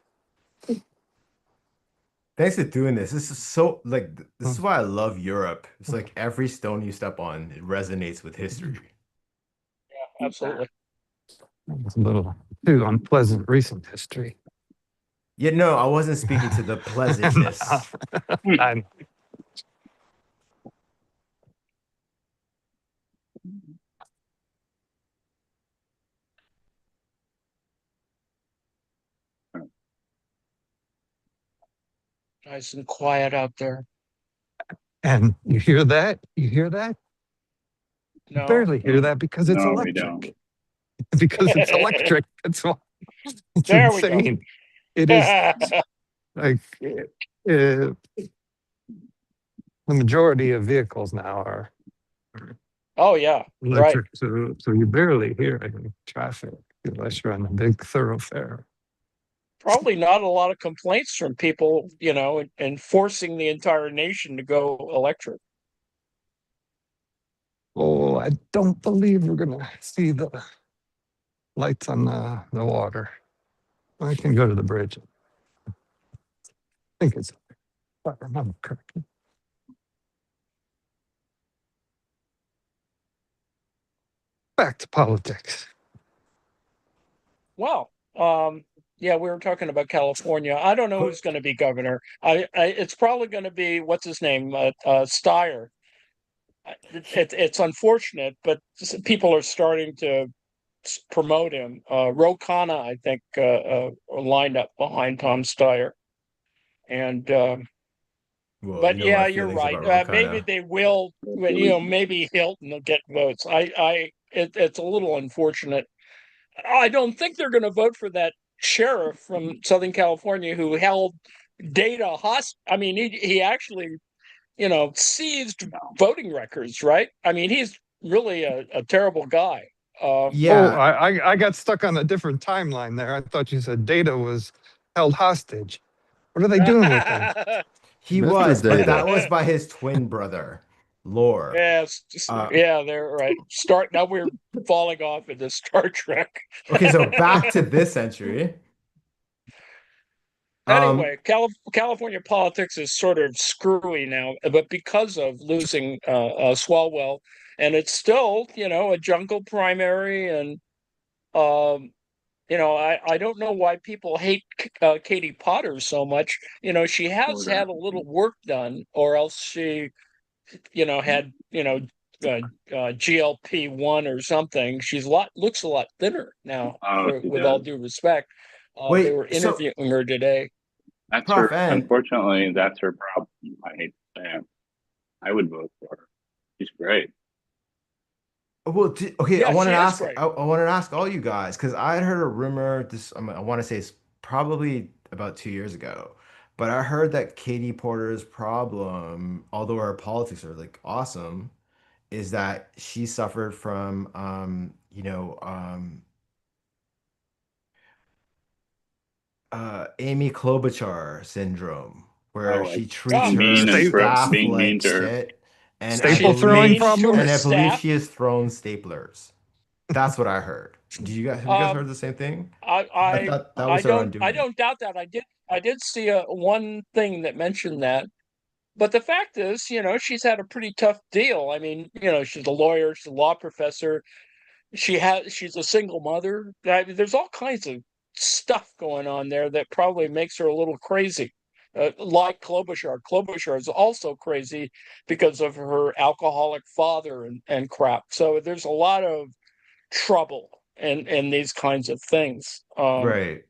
Thanks for doing this. This is so this is why I love Europe. It's like every stone you step on, it resonates with history. Yeah, absolutely. It's a little too unpleasant recent history. Yeah, no, I wasn't speaking to the pleasantness. I- Nice and quiet out there. And you hear that? You hear that? You No. barely hear that because it's No, we don't. electric. Because it's electric. It's There we go. insane. It is like the majority of vehicles now are Oh yeah, right. electric, so you barely hear any traffic unless you're on a big thoroughfare. Probably not a lot of complaints from people, and forcing the entire nation to go electric. Oh, I don't believe we're gonna see the lights on the water. I can go to the bridge. I think it's, if I remember correctly. Back to politics. Well, yeah, we were talking about California. I don't know who's going to be governor. It's probably going to be what's his name, Steyer. It's unfortunate, but people are starting to promote him. Ro Khanna, I think, lined up behind Tom Steyer, and Well, but you know my yeah, you're feelings right. about Maybe Rokana. they will. Maybe Hilton will get votes. It's a little unfortunate. I don't think they're going to vote for that sheriff from Southern California who held data hostage. I mean, he actually, seized voting records, right? I mean, he's really a terrible guy. Yeah, Oh, I got stuck on a different timeline there. I thought you said Data was held hostage. What are they doing with him? he Mr. was, but Data. that was by his twin brother. lore. Yeah, they're right. Now we're falling off into Star Trek. Okay, so back to this century. Anyway, California politics is sort of screwy now, but because of losing Swalwell, and it's still, a jungle primary, and I don't know why people hate Katie Potter so much. She has had a little work done, or else she, had, GLP-1 or something. She's looks a lot thinner now, Oh, she with all does. due respect. They Wait, were so interviewing her today. That's Prof. her. N, Unfortunately, that's her problem. I hate to say it. I would vote for her. She's great. well, okay, I Yeah, wanted she to is ask, great. I wanted to ask all you guys because I had heard a rumor. I want to say it's probably about 2 years ago, but I heard that Katie Porter's problem, although her politics are like awesome, is that she suffered from, Amy Klobuchar syndrome, Oh, where like she treats Oh, Mm, her State staff being mean like to her. shit, and I staple she's throwing believe, mean to her problem. staff. she has thrown staplers. That's what I heard. Have you guys Um, heard the same thing? I That was her I undoing. don't doubt that. I did see one thing that mentioned that. But the fact is, she's had a pretty tough deal. I mean, she's a lawyer, she's a law professor. She's a single mother. I mean, there's all kinds of stuff going on there that probably makes her a little crazy. Like Klobuchar. Klobuchar is also crazy because of her alcoholic father and crap. So there's a lot of trouble in these kinds of things. Right.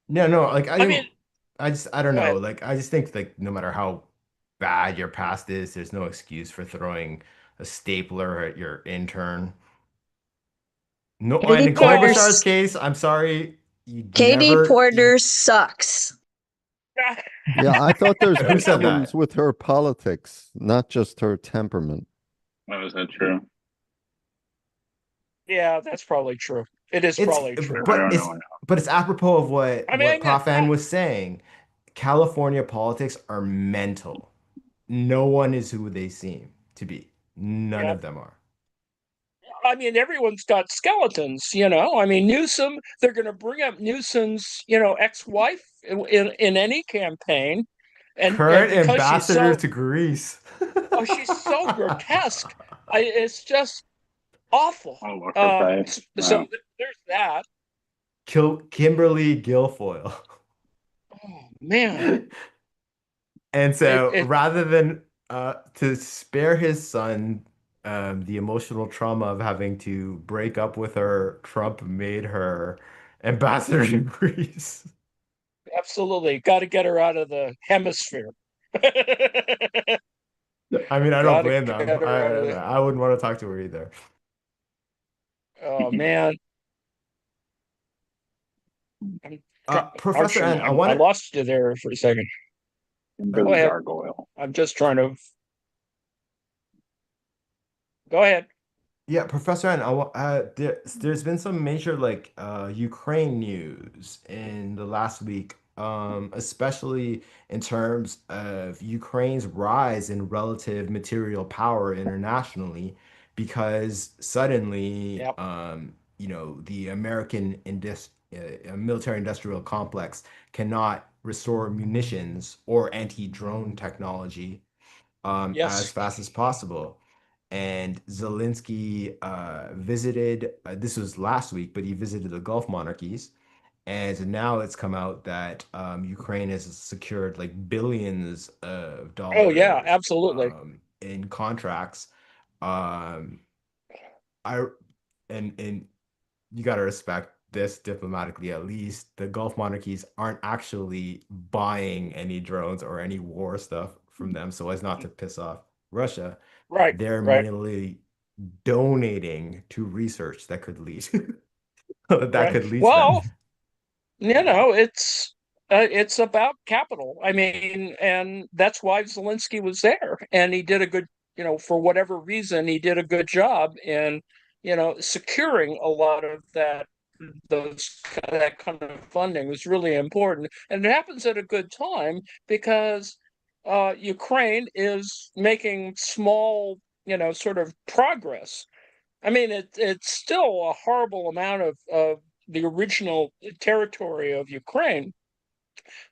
No, no, like I mean, I don't go know. ahead. Like I just think like no matter how bad your past is, there's no excuse for throwing a stapler at your intern. No, and Katie in Porter, Well, Klobuchar's case, I'm sorry, you Katie never. Porter sucks. Yeah, I thought there's Who said problems that? with her politics, not just her temperament. Oh, is that true? yeah, that's probably true. It is It's probably true. I but don't it's know. but it's apropos of what I mean, Prof. N was saying. California politics are mental. No one is who they seem to be. None yeah. of them are. I mean, everyone's got skeletons. I mean, Newsom, they're going to bring up Newsom's, ex-wife in any campaign. And Current because ambassador to Greece. she's so grotesque. It's just awful. Oh, what's her face? So Wow. there's that. Kimberly Guilfoyle. Oh man. And It, so it rather than to spare his son the emotional trauma of having to break up with her, Trump made her ambassador to Greece. Absolutely got to get her out of the hemisphere. I mean, I don't Got to blame get them. her out of the. I wouldn't want to talk to her either. Oh man. I'm Professor N, I I wanted, lost you there for a second. Go Kimberly ahead. Gargoyle. I'm just trying to. Go ahead. yeah, Professor N, there's been some major like Ukraine news in the last week, especially in terms of Ukraine's rise in relative material power internationally, because suddenly, Yep. the American military industrial complex cannot restore munitions or anti-drone technology as Yes. fast as possible. And Zelensky visited, this was last week, but he visited the Gulf monarchies. And now it's come out that Ukraine has secured like billions of Oh yeah, dollars absolutely. in contracts. Um, I and you got to respect this diplomatically at least. The Gulf monarchies aren't actually buying any drones or any war stuff from them so as not to piss off Russia. Right. They're Right. merely donating to research that could lead that Right. could lead to that. Well, it's about capital. I mean, and that's why Zelensky was there, and he did a good, for whatever reason, he did a good job in, securing a lot of that kind of funding was really important, and it happens at a good time because Ukraine is making small sort of progress. I mean, it's still a horrible amount of the original territory of Ukraine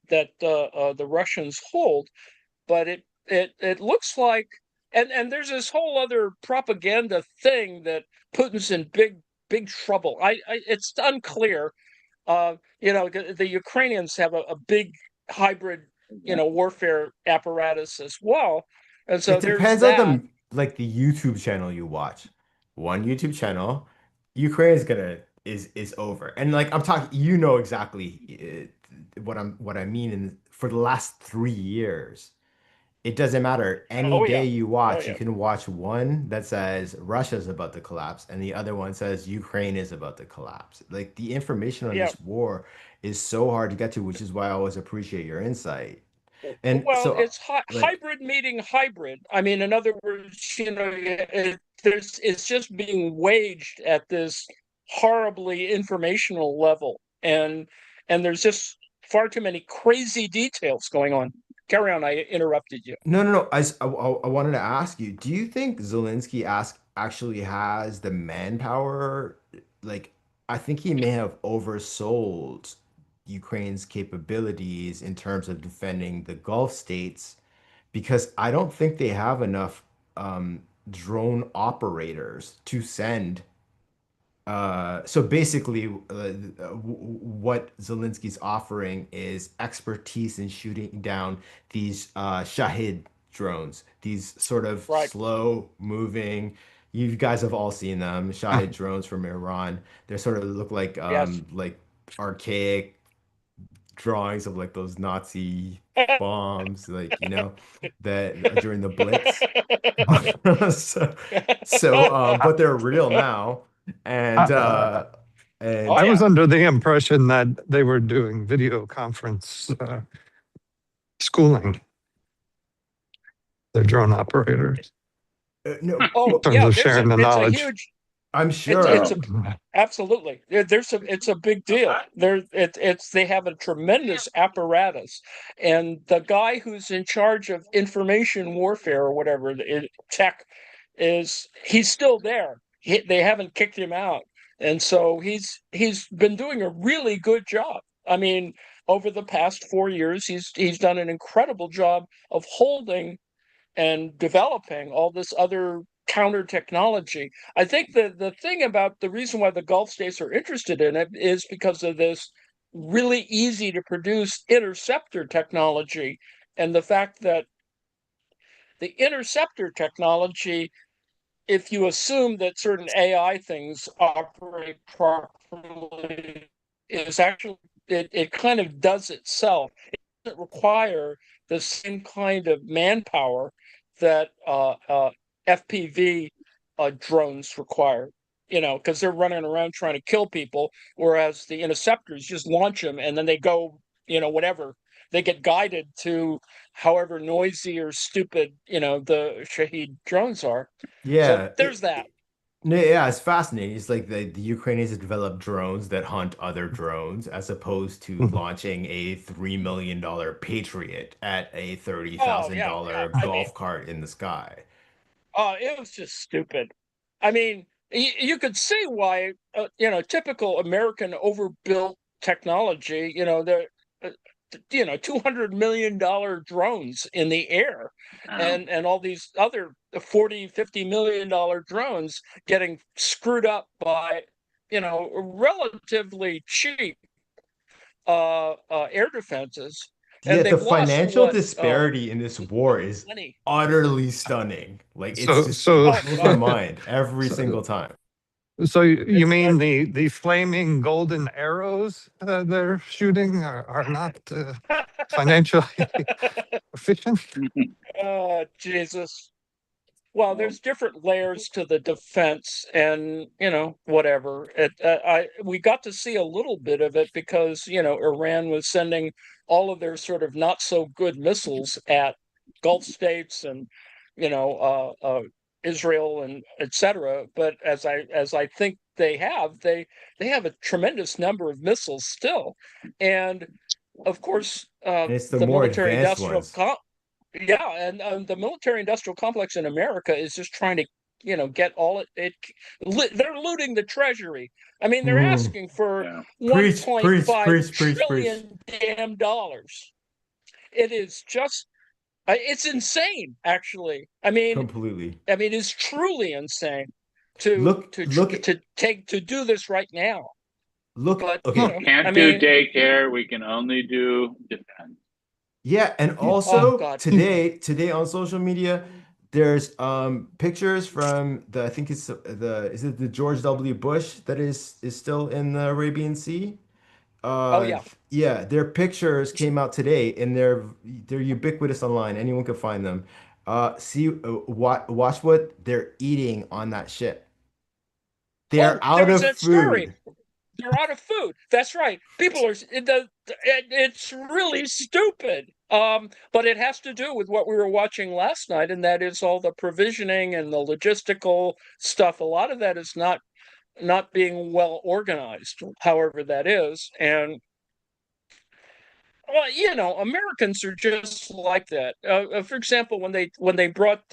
that the Russians hold, but it looks like, and there's this whole other propaganda thing that Putin's in big trouble. It's unclear. The Ukrainians have a big hybrid, warfare apparatus as well, and so It there's depends on that. the YouTube channel you watch. One YouTube channel, Ukraine is over. And like I'm talking, you know exactly what I mean. And for the last 3 years, it doesn't matter. Any Oh day yeah, you oh watch, you yeah, can watch one that says Russia's about to collapse, and the other one says Ukraine is about to collapse. Like the information on yeah. this war is so hard to get to, which is why I always appreciate your insight. And Well, so, it's like, hybrid meeting hybrid. I mean, in other words, it's just being waged at this horribly informational level, and there's just far too many crazy details going on. Carry on. I interrupted you. no, no, no. I wanted to ask you, do you think Zelensky actually has the manpower? Like, I think he may have oversold Ukraine's capabilities in terms of defending the Gulf states because I don't think they have enough drone operators to send so basically, what Zelensky's offering is expertise in shooting down these Shahid drones, these sort of Right. slow moving. You guys have all seen them, Shahid drones from Iran. They sort of look Yes. like archaic drawings of like those Nazi bombs, like that during the Blitz. So, but they're real now, and Uh, Oh I was yeah. under the impression that they were doing video conference schooling, their drone operators, no, Oh in well, terms yeah. of sharing the It's a knowledge. huge. I'm It's Oh, a sure. Absolutely. It's a big deal. It's they have a tremendous apparatus, and the guy who's in charge of information warfare or whatever tech he's still there. They haven't kicked him out, and so he's been doing a really good job. I mean, over the past 4 years, he's done an incredible job of holding and developing all this other counter technology. I think the thing about the reason why the Gulf states are interested in it is because of this really easy to produce interceptor technology, and the fact that the interceptor technology, if you assume that certain AI things operate properly, is actually it kind of does itself. It doesn't require the same kind of manpower that FPV drones require. Because they're running around trying to kill people, whereas the interceptors just launch them and then they go, whatever. They get guided to however noisy or stupid, the Shahid drones are. So Yeah, there's that. no, yeah, it's fascinating. It's like the Ukrainians have developed drones that hunt other drones as opposed to launching a $3 million Patriot at a thirty Oh thousand yeah, yeah. dollar I mean, golf cart in the sky. it was just stupid. I mean, you could see why, typical American overbuilt technology, uh, $200 million drones in the air, wow. and all these other 40, $50 million drones getting screwed up by, relatively cheap air defenses, and Yet the they've lost financial what disparity in this war is 20. utterly stunning. Like it's So, just so, Oh it blows my God. mind every so, single time. so you It's mean the flaming golden arrows they're shooting are not financially efficient? Oh, Jesus. Well, Well, there's different layers to the defense, and whatever. We got to see a little bit of it because Iran was sending all of their sort of not so good missiles at Gulf states and Israel and etc. But as I think they have a tremendous number of missiles still, and of course And it's the the more military advanced industrial ones. Yeah, and the military-industrial complex in America is just trying to, get all they're looting the treasury. I mean, they're Mm. asking for Yeah. Preach, preach, 1.5 preach, preach, preach. trillion damn dollars. It is just, it's insane, actually. Completely. It's truly insane to Look, to look, to do this right now. look. But Okay. Can't do daycare. We can only do defense. Yeah, and oh also God, today on social media, there's pictures from the I think it's the is it the George W. Bush that is still in the Arabian Sea? oh yeah, Yeah, their pictures came out today and they're ubiquitous online. Anyone can find them. See watch what they're eating on that ship. They're oh, there out was of that story. food. They're out of food. That's right. It's really stupid. But it has to do with what we were watching last night, and that is all the provisioning and the logistical stuff. A lot of that is not being well organized, however that is. And well, Americans are just like that. For example, when they brought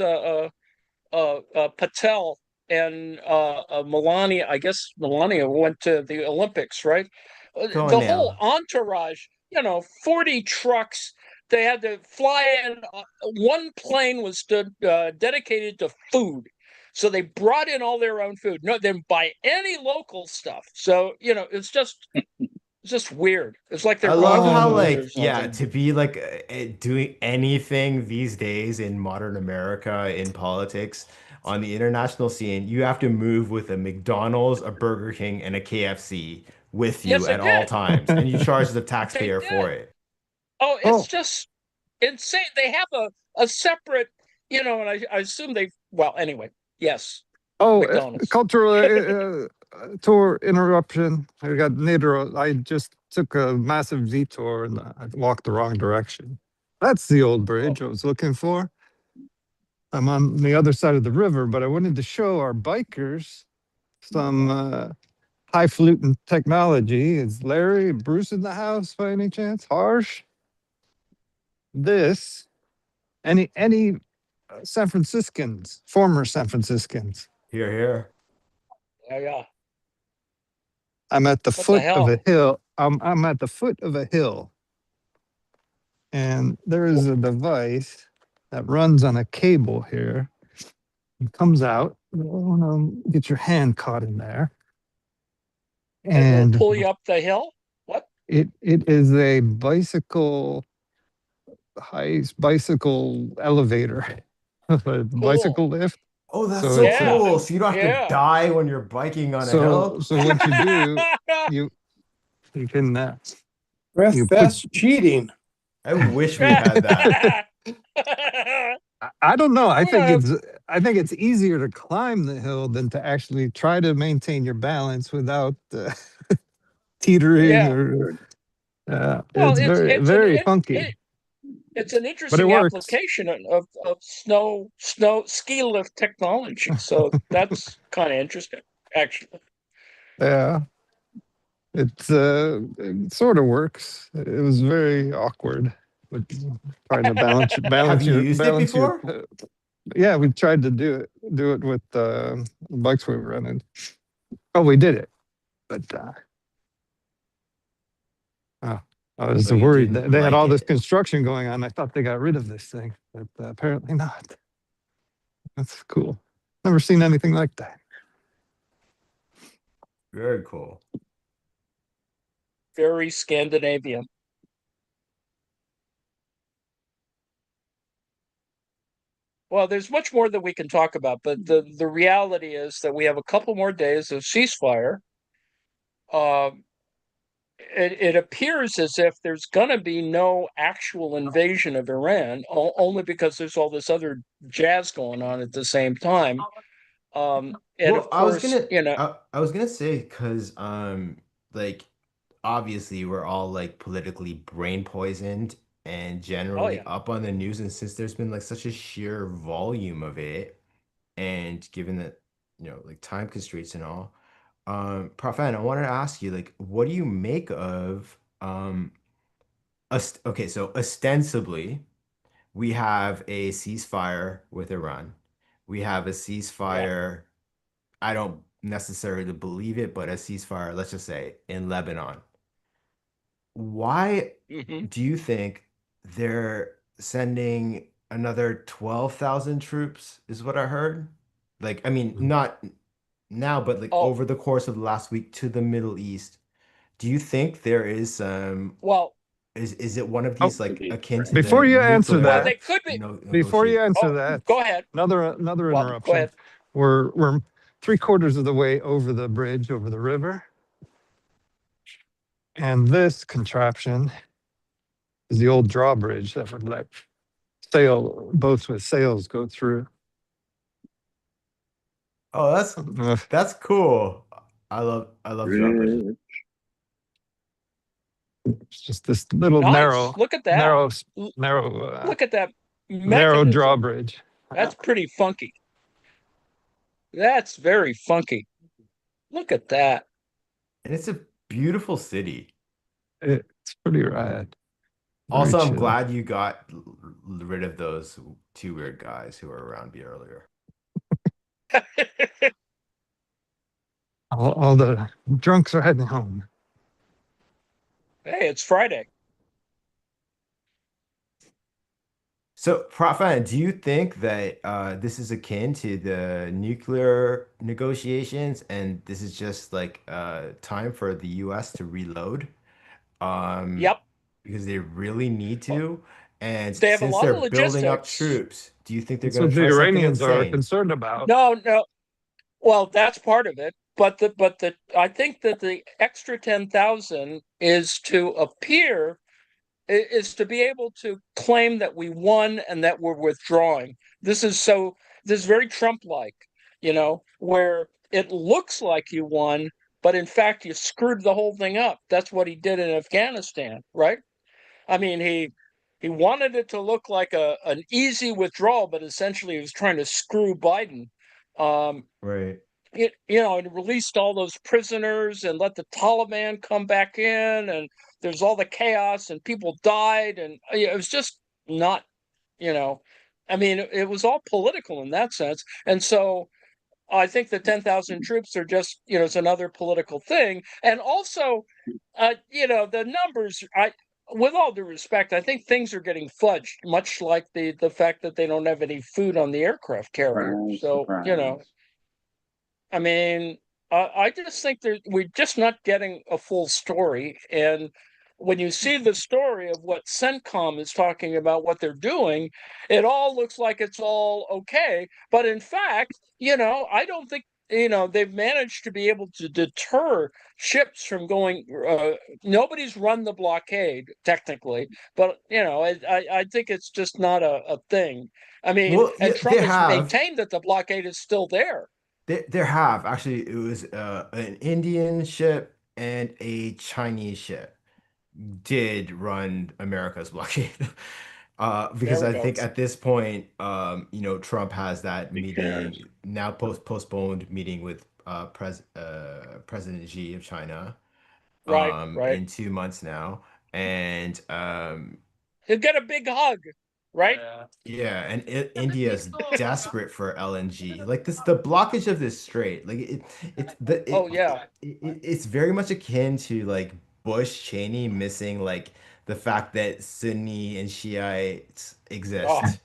Patel and Melania. I guess Melania went to the Olympics, right? Come on The whole now. entourage, 40 trucks. They had to fly in. One plane was dedicated to food. So they brought in all their own food. No, they didn't buy any local stuff. So, it's just weird. It's like they're I love how communists or like yeah, something. to be like doing anything these days in modern America in politics on the international scene, you have to move with a McDonald's, a Burger King, and a KFC with you Yes, they at all did. times, and you charge the They taxpayer for did. it. Oh, it's Oh, just insane. They have a separate, and I assume well, anyway, yes, oh, McDonald's. cultural tour interruption. I got Nidaros. I just took a massive detour and I walked the wrong direction. That's the old Oh, bridge I was looking for. I'm on the other side of the river, but I wanted to show our bikers some highfalutin technology. Is Larry Bruce in the house by any chance? Harsh? This, any San Franciscans, former San Franciscans. Here, here. yeah, yeah. I'm at the What the foot of a hell? hill. I'm at the foot of a hill, and there is a device that runs on a cable here. It comes out. Oh, no, get your hand caught in there, It will and pull you up the hill. What? it is a bicycle elevator, a Cool. bicycle lift. Oh, that's So so it's Yeah, cool. So you don't have to yeah. die when you're biking on a so hill. so what you do, you you can you put. That's cheating. I wish we had that. I don't know. Well, I think it's easier to climb the hill than to actually try to maintain your balance without teetering yeah. or. Well, It's very funky, it's an but it interesting works. application of snow ski lift technology. So that's kind of interesting, actually. Yeah, it sort of works. It was very awkward, but trying to Have you used it balance your. before? Yeah, we tried to do it with bikes we were running. Oh, we did it, but oh, I was Oh, you worried didn't that they had like all this it? construction going on. I thought they got rid of this thing, but apparently not. That's cool. Never seen anything like that. Very cool. Very Scandinavian. Well, there's much more that we can talk about, but the reality is that we have a couple more days of ceasefire. Um, it appears as if there's going to be no actual invasion of Iran, only because there's all this other jazz going on at the same time. And Well, of course, I was gonna say because like obviously we're all like politically brain poisoned and oh generally yeah, up on the news, and since there's been like such a sheer volume of it, and given that like time constraints and all, Prof. Ann, I wanted to ask you like what do you make of okay, so ostensibly we have a ceasefire with Iran. We have a Yeah. ceasefire. I don't necessarily believe it, but a ceasefire, let's just say, in Lebanon. Why Hmm. do you think they're sending another 12,000 troops, is what I heard? Like, I mean, not now, but like Oh, over the course of the last week to the Middle East. Do you think there is well, is it one of Oh, these like akin to the before you answer well, that, they nuclear could be. before you answer Oh, that, go ahead. another Well, go interruption. ahead. We're 3/4 of the way over the bridge over the river, and this contraption is the old drawbridge that would let boats with sails go through. Oh, I don't know if that's cool. I love drawbridges. it's just this little Nice. Look at that. narrow, L- narrow, Look at that narrow mechanism. drawbridge. That's pretty funky. That's very funky. Look at that. And it's a beautiful city. It's pretty rad. Very Also, I'm chill. glad you got rid of those two weird guys who were around me earlier. All the drunks are heading home. Hey, it's Friday. So, Profan, do you think that this is akin to the nuclear negotiations, and this is just like time for the US to reload? Um, Yep. because they really need Well, to. And they have a since lot they're of building up logistics. troops, do you think they're That's going what to the try something Iranians are insane? concerned about. No, no. Well, that's part of it. But I think that the extra 10,000 is to appear is to be able to claim that we won and that we're withdrawing. This is very Trump-like, where it looks like you won, but in fact you screwed the whole thing up. That's what he did in Afghanistan, right? I mean, he wanted it to look like an easy withdrawal, but essentially he was trying to screw Biden. Um, Right. and released all those prisoners and let the Taliban come back in, and there's all the chaos and people died, and it was just not, you know, I mean, it was all political in that sense, and so I think the 10,000 troops are just, it's another political thing, and also, the numbers. With all due respect, I think things are getting fudged, much like the fact that they don't have any food on the aircraft carrier. Surprise, So, surprise. I mean, I just think that we're just not getting a full story. And when you see the story of what CENTCOM is talking about, what they're doing, it all looks like it's all okay. But in fact, I don't think, they've managed to be able to deter ships from going. Nobody's run the blockade, technically, but, I think it's just not a thing. I mean, Well, and yeah, they Trump has have. maintained that the blockade is still there. There have actually. It was an Indian ship and a Chinese ship did run America's blockade. There Because we I go. think at this point, Trump has that He cares. meeting now postponed meeting with President Xi of China Right, right. in 2 months now, and He'll get a big hug, right? Yeah. yeah, and India is desperate for LNG. Like this, the blockage of this strait, like Oh yeah. it's very much akin to like Bush Cheney missing like the fact that Sunni and Shiites Oh, exist.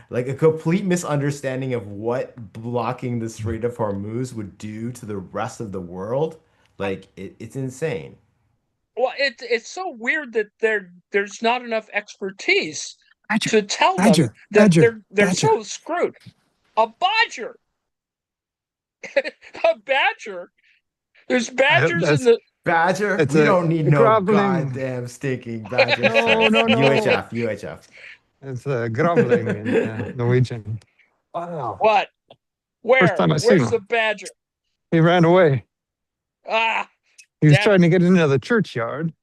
Like a complete misunderstanding of what blocking the Strait of Hormuz would do to the rest of the world. Like it's insane. well, it's so weird that there's not enough expertise Badger, to tell them badger, that badger, they're badger. so screwed. A badger, a badger. There's badgers in That's the. Badger? it's We a don't need no groveling. goddamn stinking badger, No, sir. no, no. UHF. It's a groveling in Norwegian. Wow. What? First Where? time I seen Where's him. the badger? He ran away. Ah, He was damn trying it. to get into the churchyard.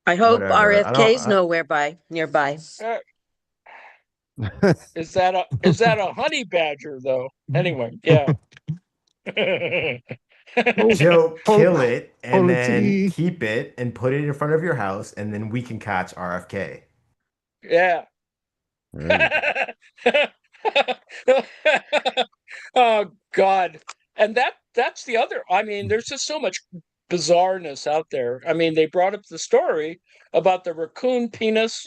I hope Whatever. I RFK don't. is nowhere nearby. Uh, is that a honey badger though? Anyway, yeah. Oh, Joe, pol- kill it and then polity. keep it and put it in front of your house, and then we can catch RFK. Yeah. Right. Oh God. And that's the other. I mean, there's just so much bizarreness out there. I mean, they brought up the story about the raccoon penis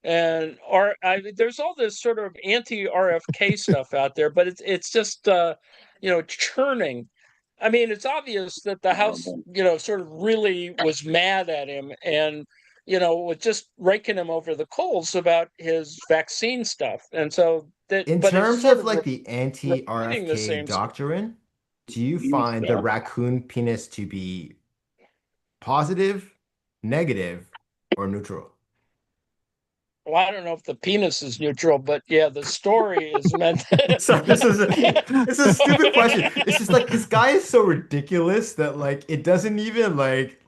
there's all this sort of anti-RFK stuff out there, but it's just churning. I mean, it's obvious that the House, Horrible. sort of really was mad at him and was just raking him over the coals about his vaccine stuff. And so In but it's terms sort of of like the repeating the anti-RFK same stuff. doctrine, do you New find the stuff. raccoon penis to be positive, negative, or neutral? Well, I don't know if the penis is neutral, but yeah, the story is meant. So this is a stupid question. It's just like this guy is so ridiculous that like it doesn't even like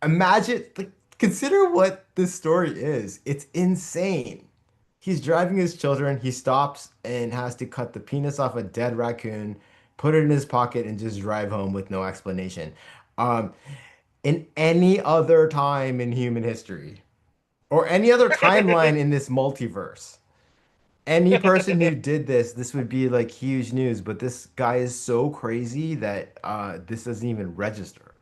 imagine like consider what this story is. It's insane. He's driving his children. He stops and has to cut the penis off a dead raccoon, put it in his pocket, and just drive home with no explanation. Um, in any other time in human history, or any other timeline in this multiverse, any person who did this would be like huge news. But this guy is so crazy that this doesn't even register.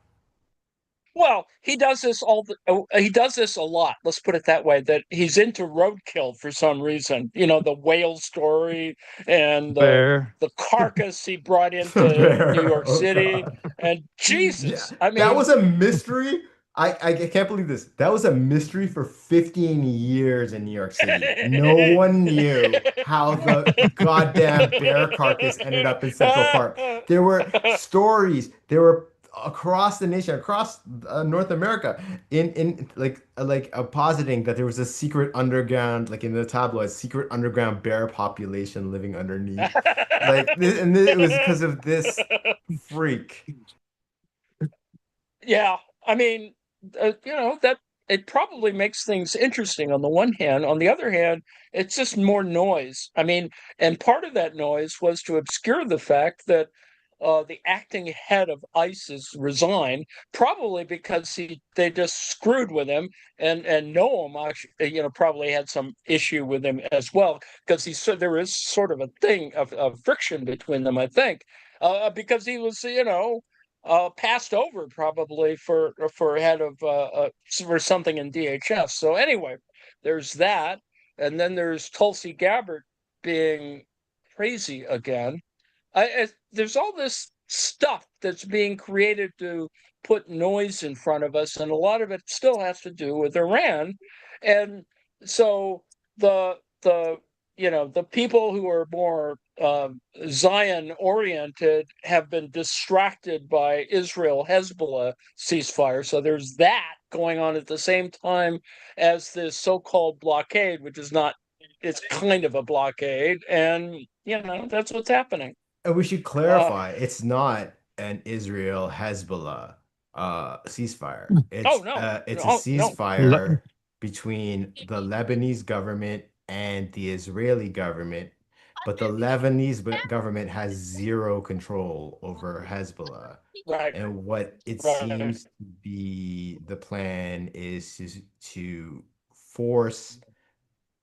Well, he does this a lot. Let's put it that way. That he's into roadkill for some reason. The whale story and the Bear. the carcass he brought The into New bear. York Oh City. God. And Yeah, Jesus, I that mean, was a mystery. I can't believe this. That was a mystery for 15 years in New York City. No one knew how the goddamn bear carcass ended up in Central Park. There were stories. There were across the nation, across North America, in like positing that there was a secret underground, like in the tabloids, secret underground bear population living underneath. Like this, and it was because of this freak. Yeah, I mean, that it probably makes things interesting on the one hand. On the other hand, it's just more noise. I mean, and part of that noise was to obscure the fact that the acting head of ICE is resigned, probably because they just screwed with him, and Noam actually, probably had some issue with him as well because he said there is sort of a thing of friction between them, I think, because he was, passed over probably for head of for something in DHS. So anyway, there's that, and then there's Tulsi Gabbard being crazy again. There's all this stuff that's being created to put noise in front of us, and a lot of it still has to do with Iran. And so the the people who are more Zion oriented have been distracted by Israel Hezbollah ceasefire. So there's that going on at the same time as this so-called blockade, which is not, it's kind of a blockade. And, that's what's happening. And we should Uh, clarify, it's not an Israel Hezbollah ceasefire. oh, It's no, it's a no, no. Le- ceasefire between the Lebanese government and the Israeli government, but the government has zero control over Hezbollah. Right, And what it right. seems to be the plan is to force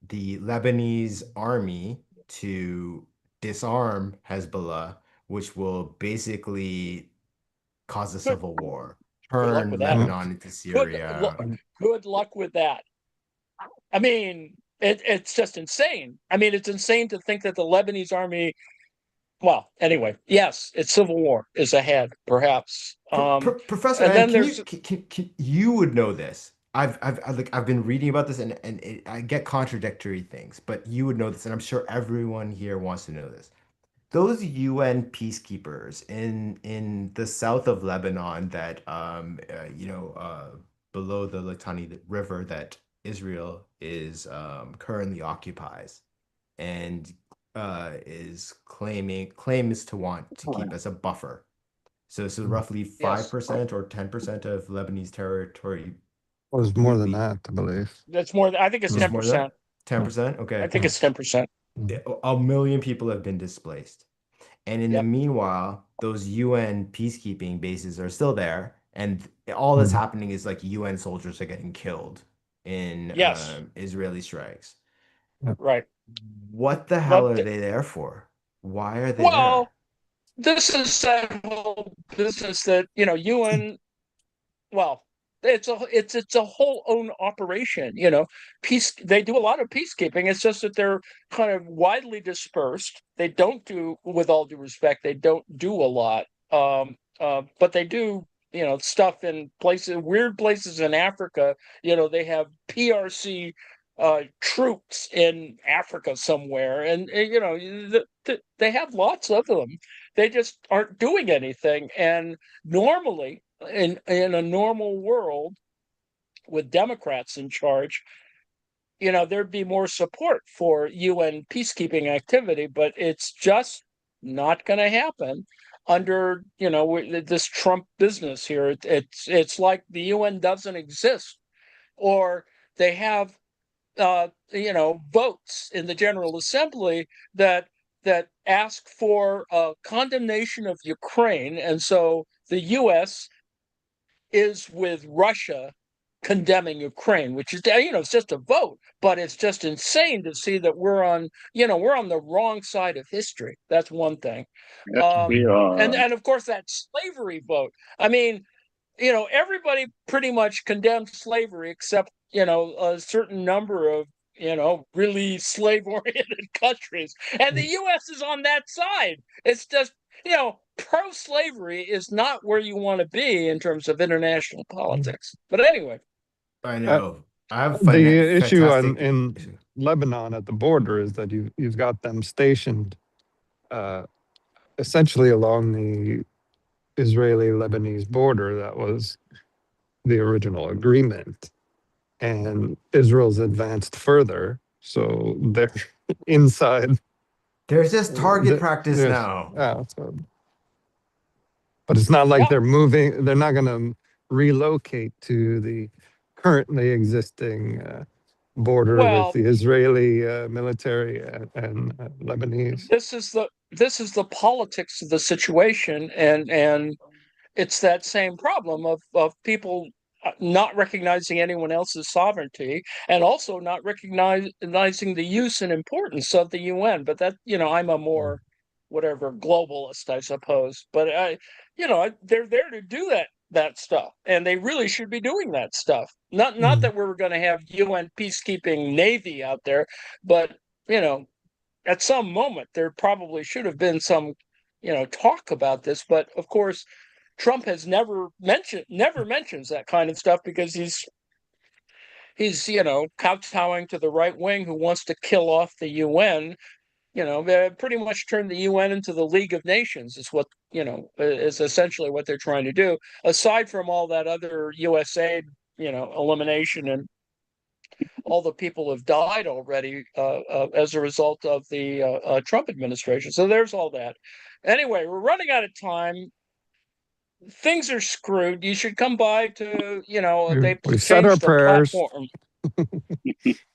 the Lebanese army to disarm Hezbollah, which will basically cause a Good, civil war, good luck turn with that. mm, Lebanon into Good, Syria. good luck with that. I mean, it's just insane. I mean, it's insane to think that the Lebanese army. Well, anyway, yes, it's civil war is ahead, perhaps. Professor And N, then can there's you you would know this. I've been reading about this and I get contradictory things, but you would know this, and I'm sure everyone here wants to know this. Those UN peacekeepers in the south of Lebanon that below the Litani River that Israel is currently occupies and is claims to want to keep as a buffer. So roughly yes, 5% or 10% of Lebanese territory was more would than be. that, I believe. that's more. I think it's It's Mm, ten more than that? percent. 10%? I Okay. think it's 10%. mm, A million people have been displaced. And in the Yep. meanwhile, those UN peacekeeping bases are still there. And all that's mm. happening is like UN soldiers are getting killed in Yes. Israeli strikes. Right. What the hell But are they there for? Why are they there? well, this is that whole business that UN. Well, it's a whole own operation. Peace. They do a lot of peacekeeping. It's just that they're kind of widely dispersed. They don't do, with all due respect, they don't do a lot. But they do, stuff in places, weird places in Africa. They have PRC troops in Africa somewhere, and they have lots of them. They just aren't doing anything. And normally, in a normal world with Democrats in charge, there'd be more support for UN peacekeeping activity, but it's just not going to happen under this Trump business here. It's like the UN doesn't exist, or they have votes in the General Assembly that ask for a condemnation of Ukraine, and so the U.S. is with Russia condemning Ukraine, which is it's just a vote, but it's just insane to see that we're on the wrong side of history. That's one thing. Yes, we are. And of course that slavery vote. I mean, everybody pretty much condemned slavery except a certain number of really slave-oriented countries, and the U.S. is on that side. It's just pro-slavery is not where you want to be in terms of international politics. But anyway, I know. I have The issue fantastic in Lebanon at the border is that you've got them stationed essentially along the Israeli-Lebanese border. That was the original agreement. And Israel's advanced further, so they're inside. There's just target the- practice there's- now. Yeah, but it's not like Yeah. they're moving. They're not going to relocate to the currently existing border well, with the Israeli military and Lebanese. this is the politics of the situation, and it's that same problem of people not recognizing anyone else's sovereignty, and also not recognizing the use and importance of the UN. But that, I'm a more whatever globalist, I suppose. But they're there to do that stuff, and they really should be doing that stuff. Not that we're going to have UN peacekeeping navy out there, but at some moment there probably should have been some talk about this. But of course, Trump has never mentions that kind of stuff because he's kowtowing to the right wing who wants to kill off the UN. They pretty much turned the UN into the League of Nations is what is essentially what they're trying to do. Aside from all that other USA elimination, and all the people have died already as a result of the Trump administration. So there's all that. Anyway, we're running out of time. Things are screwed. You should come by to, they've We've said our changed the prayers. platform.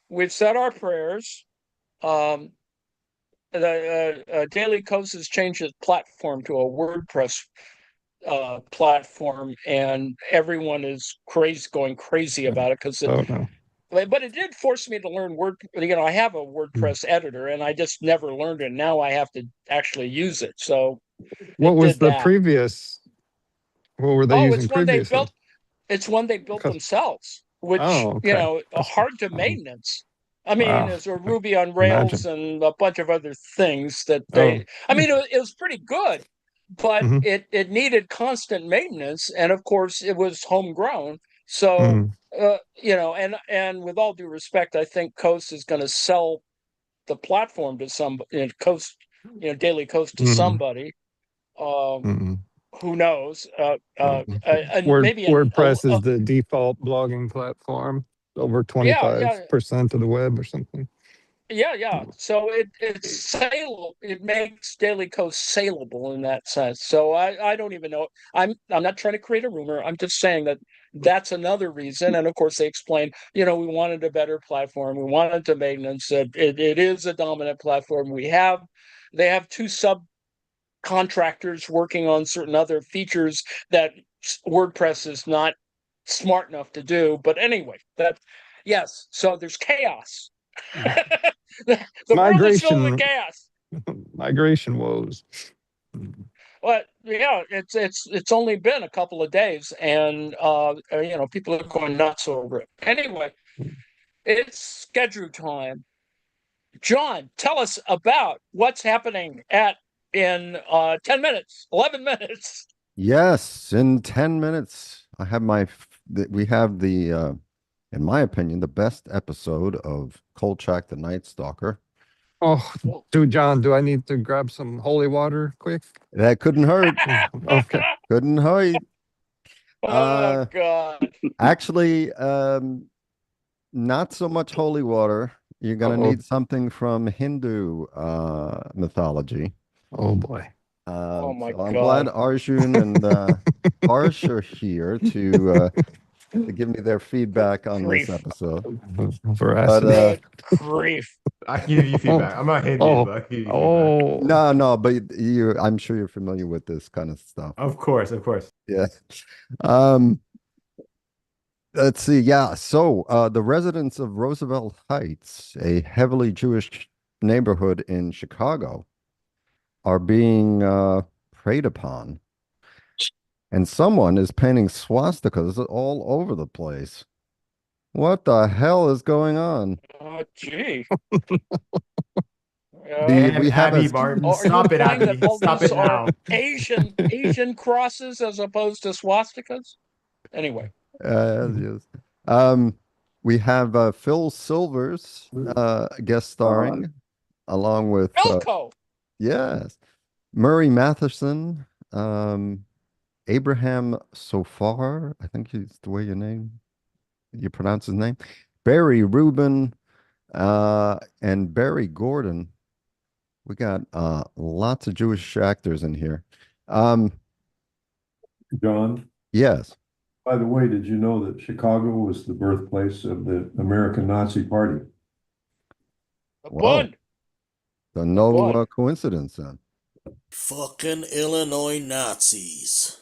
We've said our prayers. The Daily Kos has changed its platform to a WordPress platform, and everyone is going crazy about it because Oh no. but it did force me to learn Word. I have a WordPress editor, and I just never learned it. Now I have to actually use it. So What was did the that. previous? What were they using it's one they previously? built. It's one they built themselves, which okay. hard to maintenance. I mean, Wow. there's a Ruby on Rails and a bunch of other things that they. I mean, it was pretty good, but Mhm. it needed constant maintenance, and of course, it was homegrown. So and with all due respect, I think Kos is going to sell the platform to some Daily Kos to somebody. Who knows? And maybe WordPress is the default blogging platform. Over 25% of the web or something. Yeah. So it's saleable. It makes Daily Kos saleable in that sense. So I don't even know. I'm not trying to create a rumor. I'm just saying that that's another reason. And of course, they explain. We wanted a better platform. We wanted to maintenance it. It is a dominant platform. They have two subcontractors working on certain other features that WordPress is not smart enough to do. But anyway, yes. So there's chaos The world is filled with Migration. gas. Migration woes. But yeah, it's only been a couple of days, and people are going nuts over it. Anyway, it's schedule time. John, tell us about what's happening in 10 minutes, 11 minutes. Yes, in 10 minutes, we have in my opinion, the best episode of Kolchak the Night Stalker. Oh, John, do I need to grab some holy water quick? That couldn't hurt. Okay. Couldn't hurt. Oh God. Actually, not so much holy water. You're gonna Uh-oh. need something from Hindu mythology. Oh boy. Oh my So I'm God. glad Arjun and Harsh are here to give me their feedback on this Grief. episode. Veracity. Good grief. I can give you feedback. I'm not Hindu, Oh. but I can give you feedback. No, but I'm sure you're familiar with this kind of stuff. Of course, of course. Yeah. Let's see. Yeah. So the residents of Roosevelt Heights, a heavily Jewish neighborhood in Chicago, are being preyed upon. And someone is painting swastikas all over the place. What the hell is going on? Oh gee. We have Abby a Martin, Are you stop it, implying Abby. that all Stop these it now. are Asian crosses as opposed to swastikas? Anyway. Yes. We have Phil Silvers guest starring, along with Elko. yes, Murray Matheson, Abraham Sofar, I think is the way you pronounce his name, Barry Rubin, and Barry Gordon. We got lots of Jewish actors in here. John, Yes. by the way, did you know that Chicago was the birthplace of the American Nazi Party? Wow. Bun. So no Bun. coincidence then. Fucking Illinois Nazis.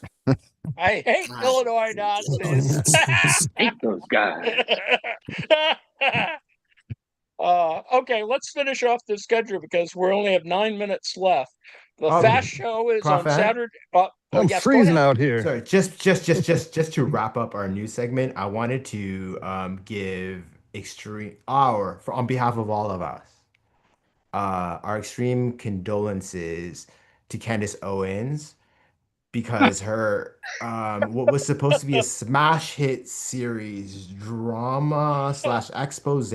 I hate God, Illinois Illinois Nazis. Nazis. Hate those guys. Okay, let's finish off the schedule because we only have 9 minutes left. The Oh, fast show is on Prophet? Saturday. I'm Yes, go freezing ahead. out here. Sorry, just to wrap up our news segment, I wanted to give on behalf of all of us, our extreme condolences to Candace Owens because her what was supposed to be a smash hit series drama / expose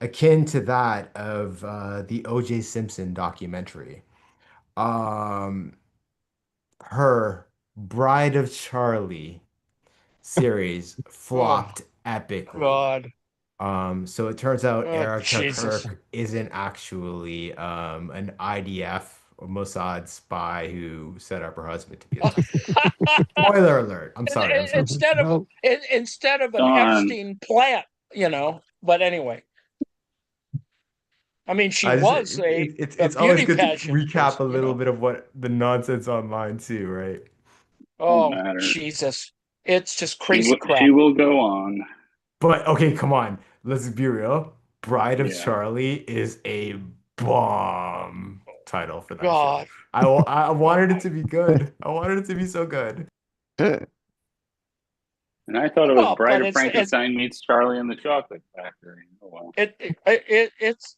akin to that of the O.J. Simpson documentary. Her Bride of Charlie series flopped epically. God. So it turns out Oh, Erica Jesus. Kirk isn't actually an IDF or Mossad spy who set up her husband to be a Nazi. Spoiler alert. I'm sorry. Instead of an Darn. Epstein plant, But anyway, I mean, she was it's a always beauty good to pageant recap person, a little bit of what the nonsense online too, right? Oh, matter. Jesus. It's just She crazy will, crap. she will go on. But okay, come on. Let's be real. Bride of Yeah. Charlie is a bomb title for that God. show. I wanted it to be good. I wanted it to be so good. And I thought it was Well, Bride but of Frankenstein meets Charlie and the Chocolate Factory. Oh, well. It's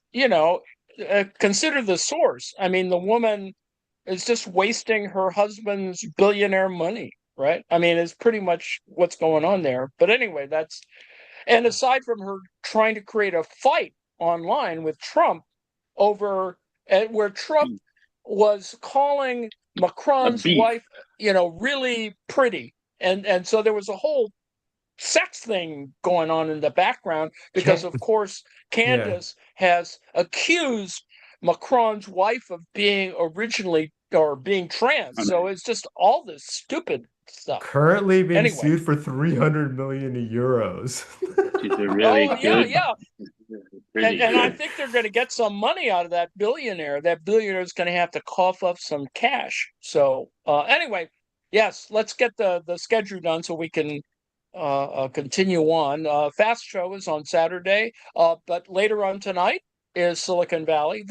consider the source. I mean, the woman is just wasting her husband's billionaire money, right? I mean, it's pretty much what's going on there. But anyway, and aside from her trying to create a fight online with Trump over where Trump was calling Macron's beef. wife, really pretty. And so there was a whole sex thing going on in the background because, of course, Candace has accused Macron's wife of being trans. So it's just all this stupid stuff. Currently being Anyway. sued for 300 million euros. She's a really good. Yeah. Really And I good. think they're going to get some money out of that billionaire. That billionaire is going to have to cough up some cash. So anyway, yes, let's get the schedule done so we can continue on. Fast Show is on Saturday, but later on tonight is Silicon Valley.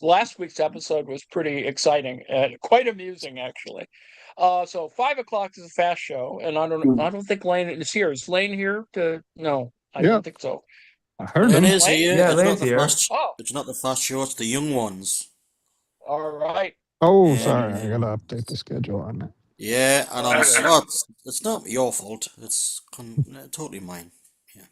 Last week's episode was pretty exciting and quite amusing, actually. So 5 o'clock is a Fast Show, and I don't think Lane is here. Is Lane here? No, I don't think so. I heard Lane him. is here. Yeah, it's Lane's not the here. fast. Oh. It's not the Fast Show. It's the young ones. All right. Oh, sorry. I gotta update the schedule on that. Yeah, and All right. it's not your fault. It's totally mine. Yeah.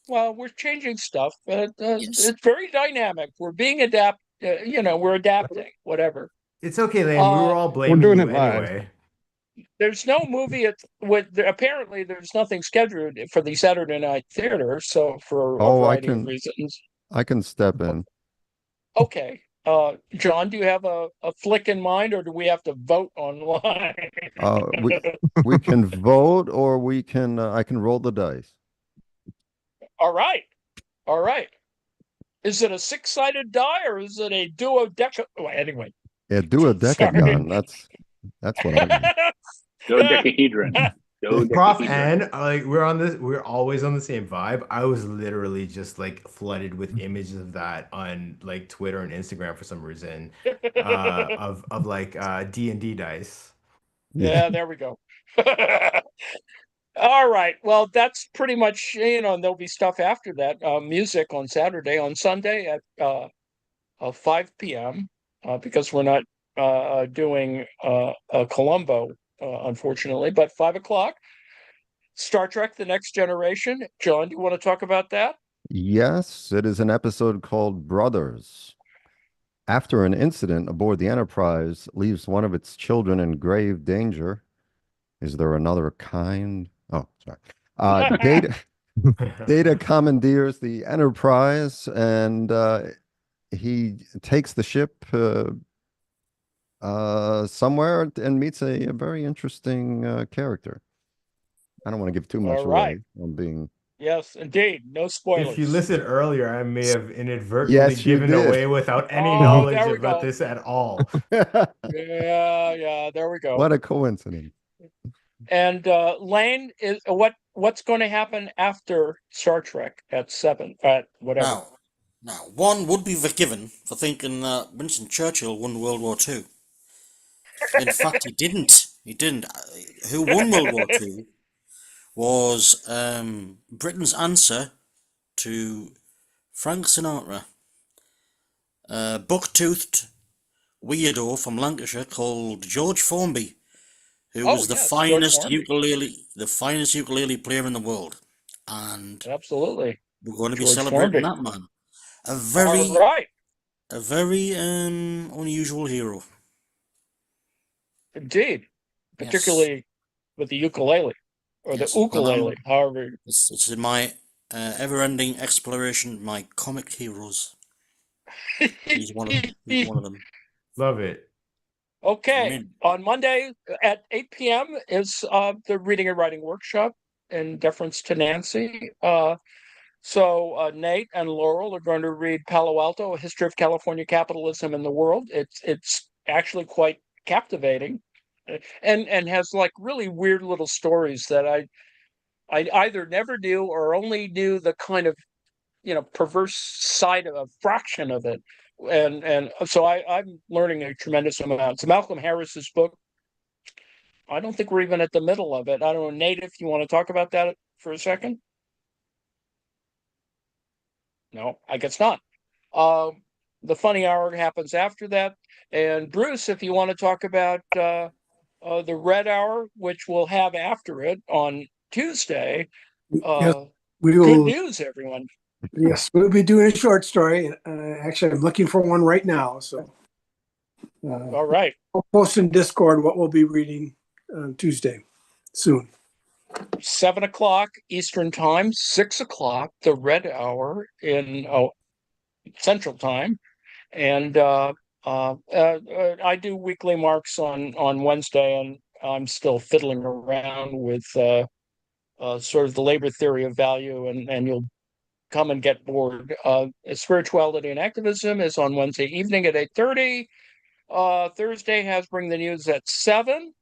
Well, we're changing stuff. Yes. It's very dynamic. We're being we're adapting. Whatever. It's okay, Lane. We were all blaming doing you it live. anyway. There's no movie apparently there's nothing scheduled for the Saturday night theater, so for a variety of reasons. I can step in. Okay. John, do you have a flick in mind, or do we have to vote online? We can vote, or we can I can roll the dice. All right. Is it a 6-sided die, or is it a duodeca? Well, anyway. Yeah, duodecagon. That's what I mean. Dodecahedron. Prof and we're always on the same vibe. I was literally just like flooded with images of that on like Twitter and Instagram for some reason, of like D&D dice. Yeah, there we go. All right. Well, that's pretty much, there'll be stuff after that. Music on Saturday. On Sunday at 5 p.m. Because we're not doing Columbo, unfortunately, but 5 o'clock. Star Trek: The Next Generation. John, do you want to talk about that? Yes, it is an episode called Brothers. After an incident aboard the Enterprise leaves one of its children in grave danger. Is there another kind? Oh, sorry. Data commandeers the Enterprise, and he takes the ship somewhere and meets a very interesting character. I don't want to give too much away. I'm being... Yes, indeed. No spoilers. If you listened earlier, I may have inadvertently given away without any knowledge about this at all. Yeah, there we go. What a coincidence. And Lane, what's going to happen after Star Trek at 7? Whatever. Now, one would be forgiven for thinking that Winston Churchill won World War II. In fact, he didn't. He didn't. Who won World War II was Britain's answer to Frank Sinatra. A buck-toothed weirdo from Lancashire called George Formby, who was the finest ukulele player in the world. And absolutely, we're going to be celebrating that man. A very unusual hero. Indeed, particularly with the ukulele or the ukulele, however. It's in my ever-ending exploration of my comic heroes. He's one of them. Love it. Okay, on Monday at 8 p.m. is the reading and writing workshop in deference to Nancy. So Nate and Laurel are going to read Palo Alto: A History of California Capitalism in the World. It's actually quite captivating, and has like really weird little stories that I either never knew or only knew the kind of perverse side of a fraction of it. And so I'm learning a tremendous amount. It's Malcolm Harris's book. I don't think we're even at the middle of it. I don't know, Nate, if you want to talk about that for a second. No, I guess not. The funny hour happens after that. And Bruce, if you want to talk about the red hour, which we'll have after it on Tuesday. Yes, good news, everyone. Yes, we'll be doing a short story. Actually, I'm looking for one right now. So, all right. I'll post in Discord what we'll be reading Tuesday soon. 7 o'clock Eastern Time, 6 o'clock, the red hour in Central Time. And I do weekly marks on Wednesday, and I'm still fiddling around with sort of the labor theory of value, and you'll come and get bored. Spirituality and Activism is on Wednesday evening at 8:30. Thursday has Bring the News at 7.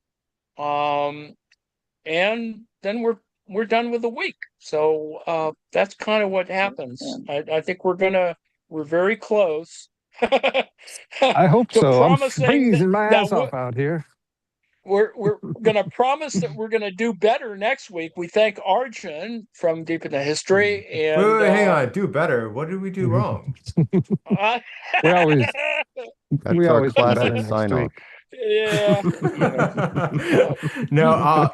And then we're done with the week. So that's kind of what happens. I think we're very close. I hope to so. I'm promising freezing my that ass off out here. we're gonna promise that we're gonna do better next week. We thank Arjun from Deep in the History and Wait, hang on. Do better. What did we do wrong? We always That's our do better classic next sign off. week. yeah. No,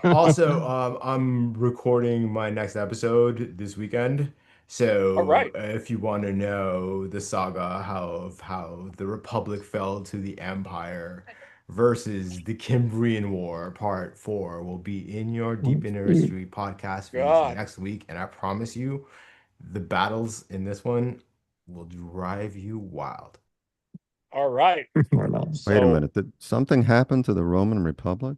also, I'm recording my next episode this weekend. So, All right. if you want to know the saga of how the Republic fell to the Empire versus the Cimbrian War, Part 4, will be in your Deep Inner History podcast release God. next week. And I promise you, the battles in this one will drive you wild. All right. Wait a minute. Did something happen to the Roman Republic?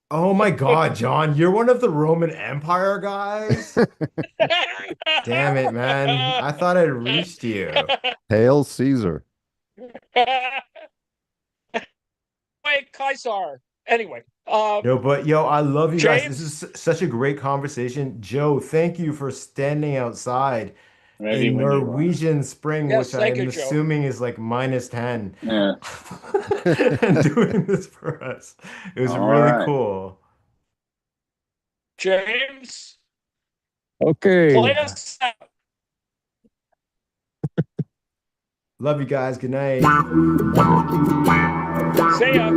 Oh my God, John, you're one of the Roman Empire guys? Damn it, man. I thought I'd reached you. Hail Caesar. Wait, Kaisar. Anyway. No, but yo, I love you guys. This James? is such a great conversation. Joe, thank you for standing outside Ready in when you are. Norwegian spring, Yes, which thank I'm you, Joe. assuming is like -10, Yeah. and doing this for us. It was All really right. cool. James? Okay. Play us out. Love you guys. Good night. See ya.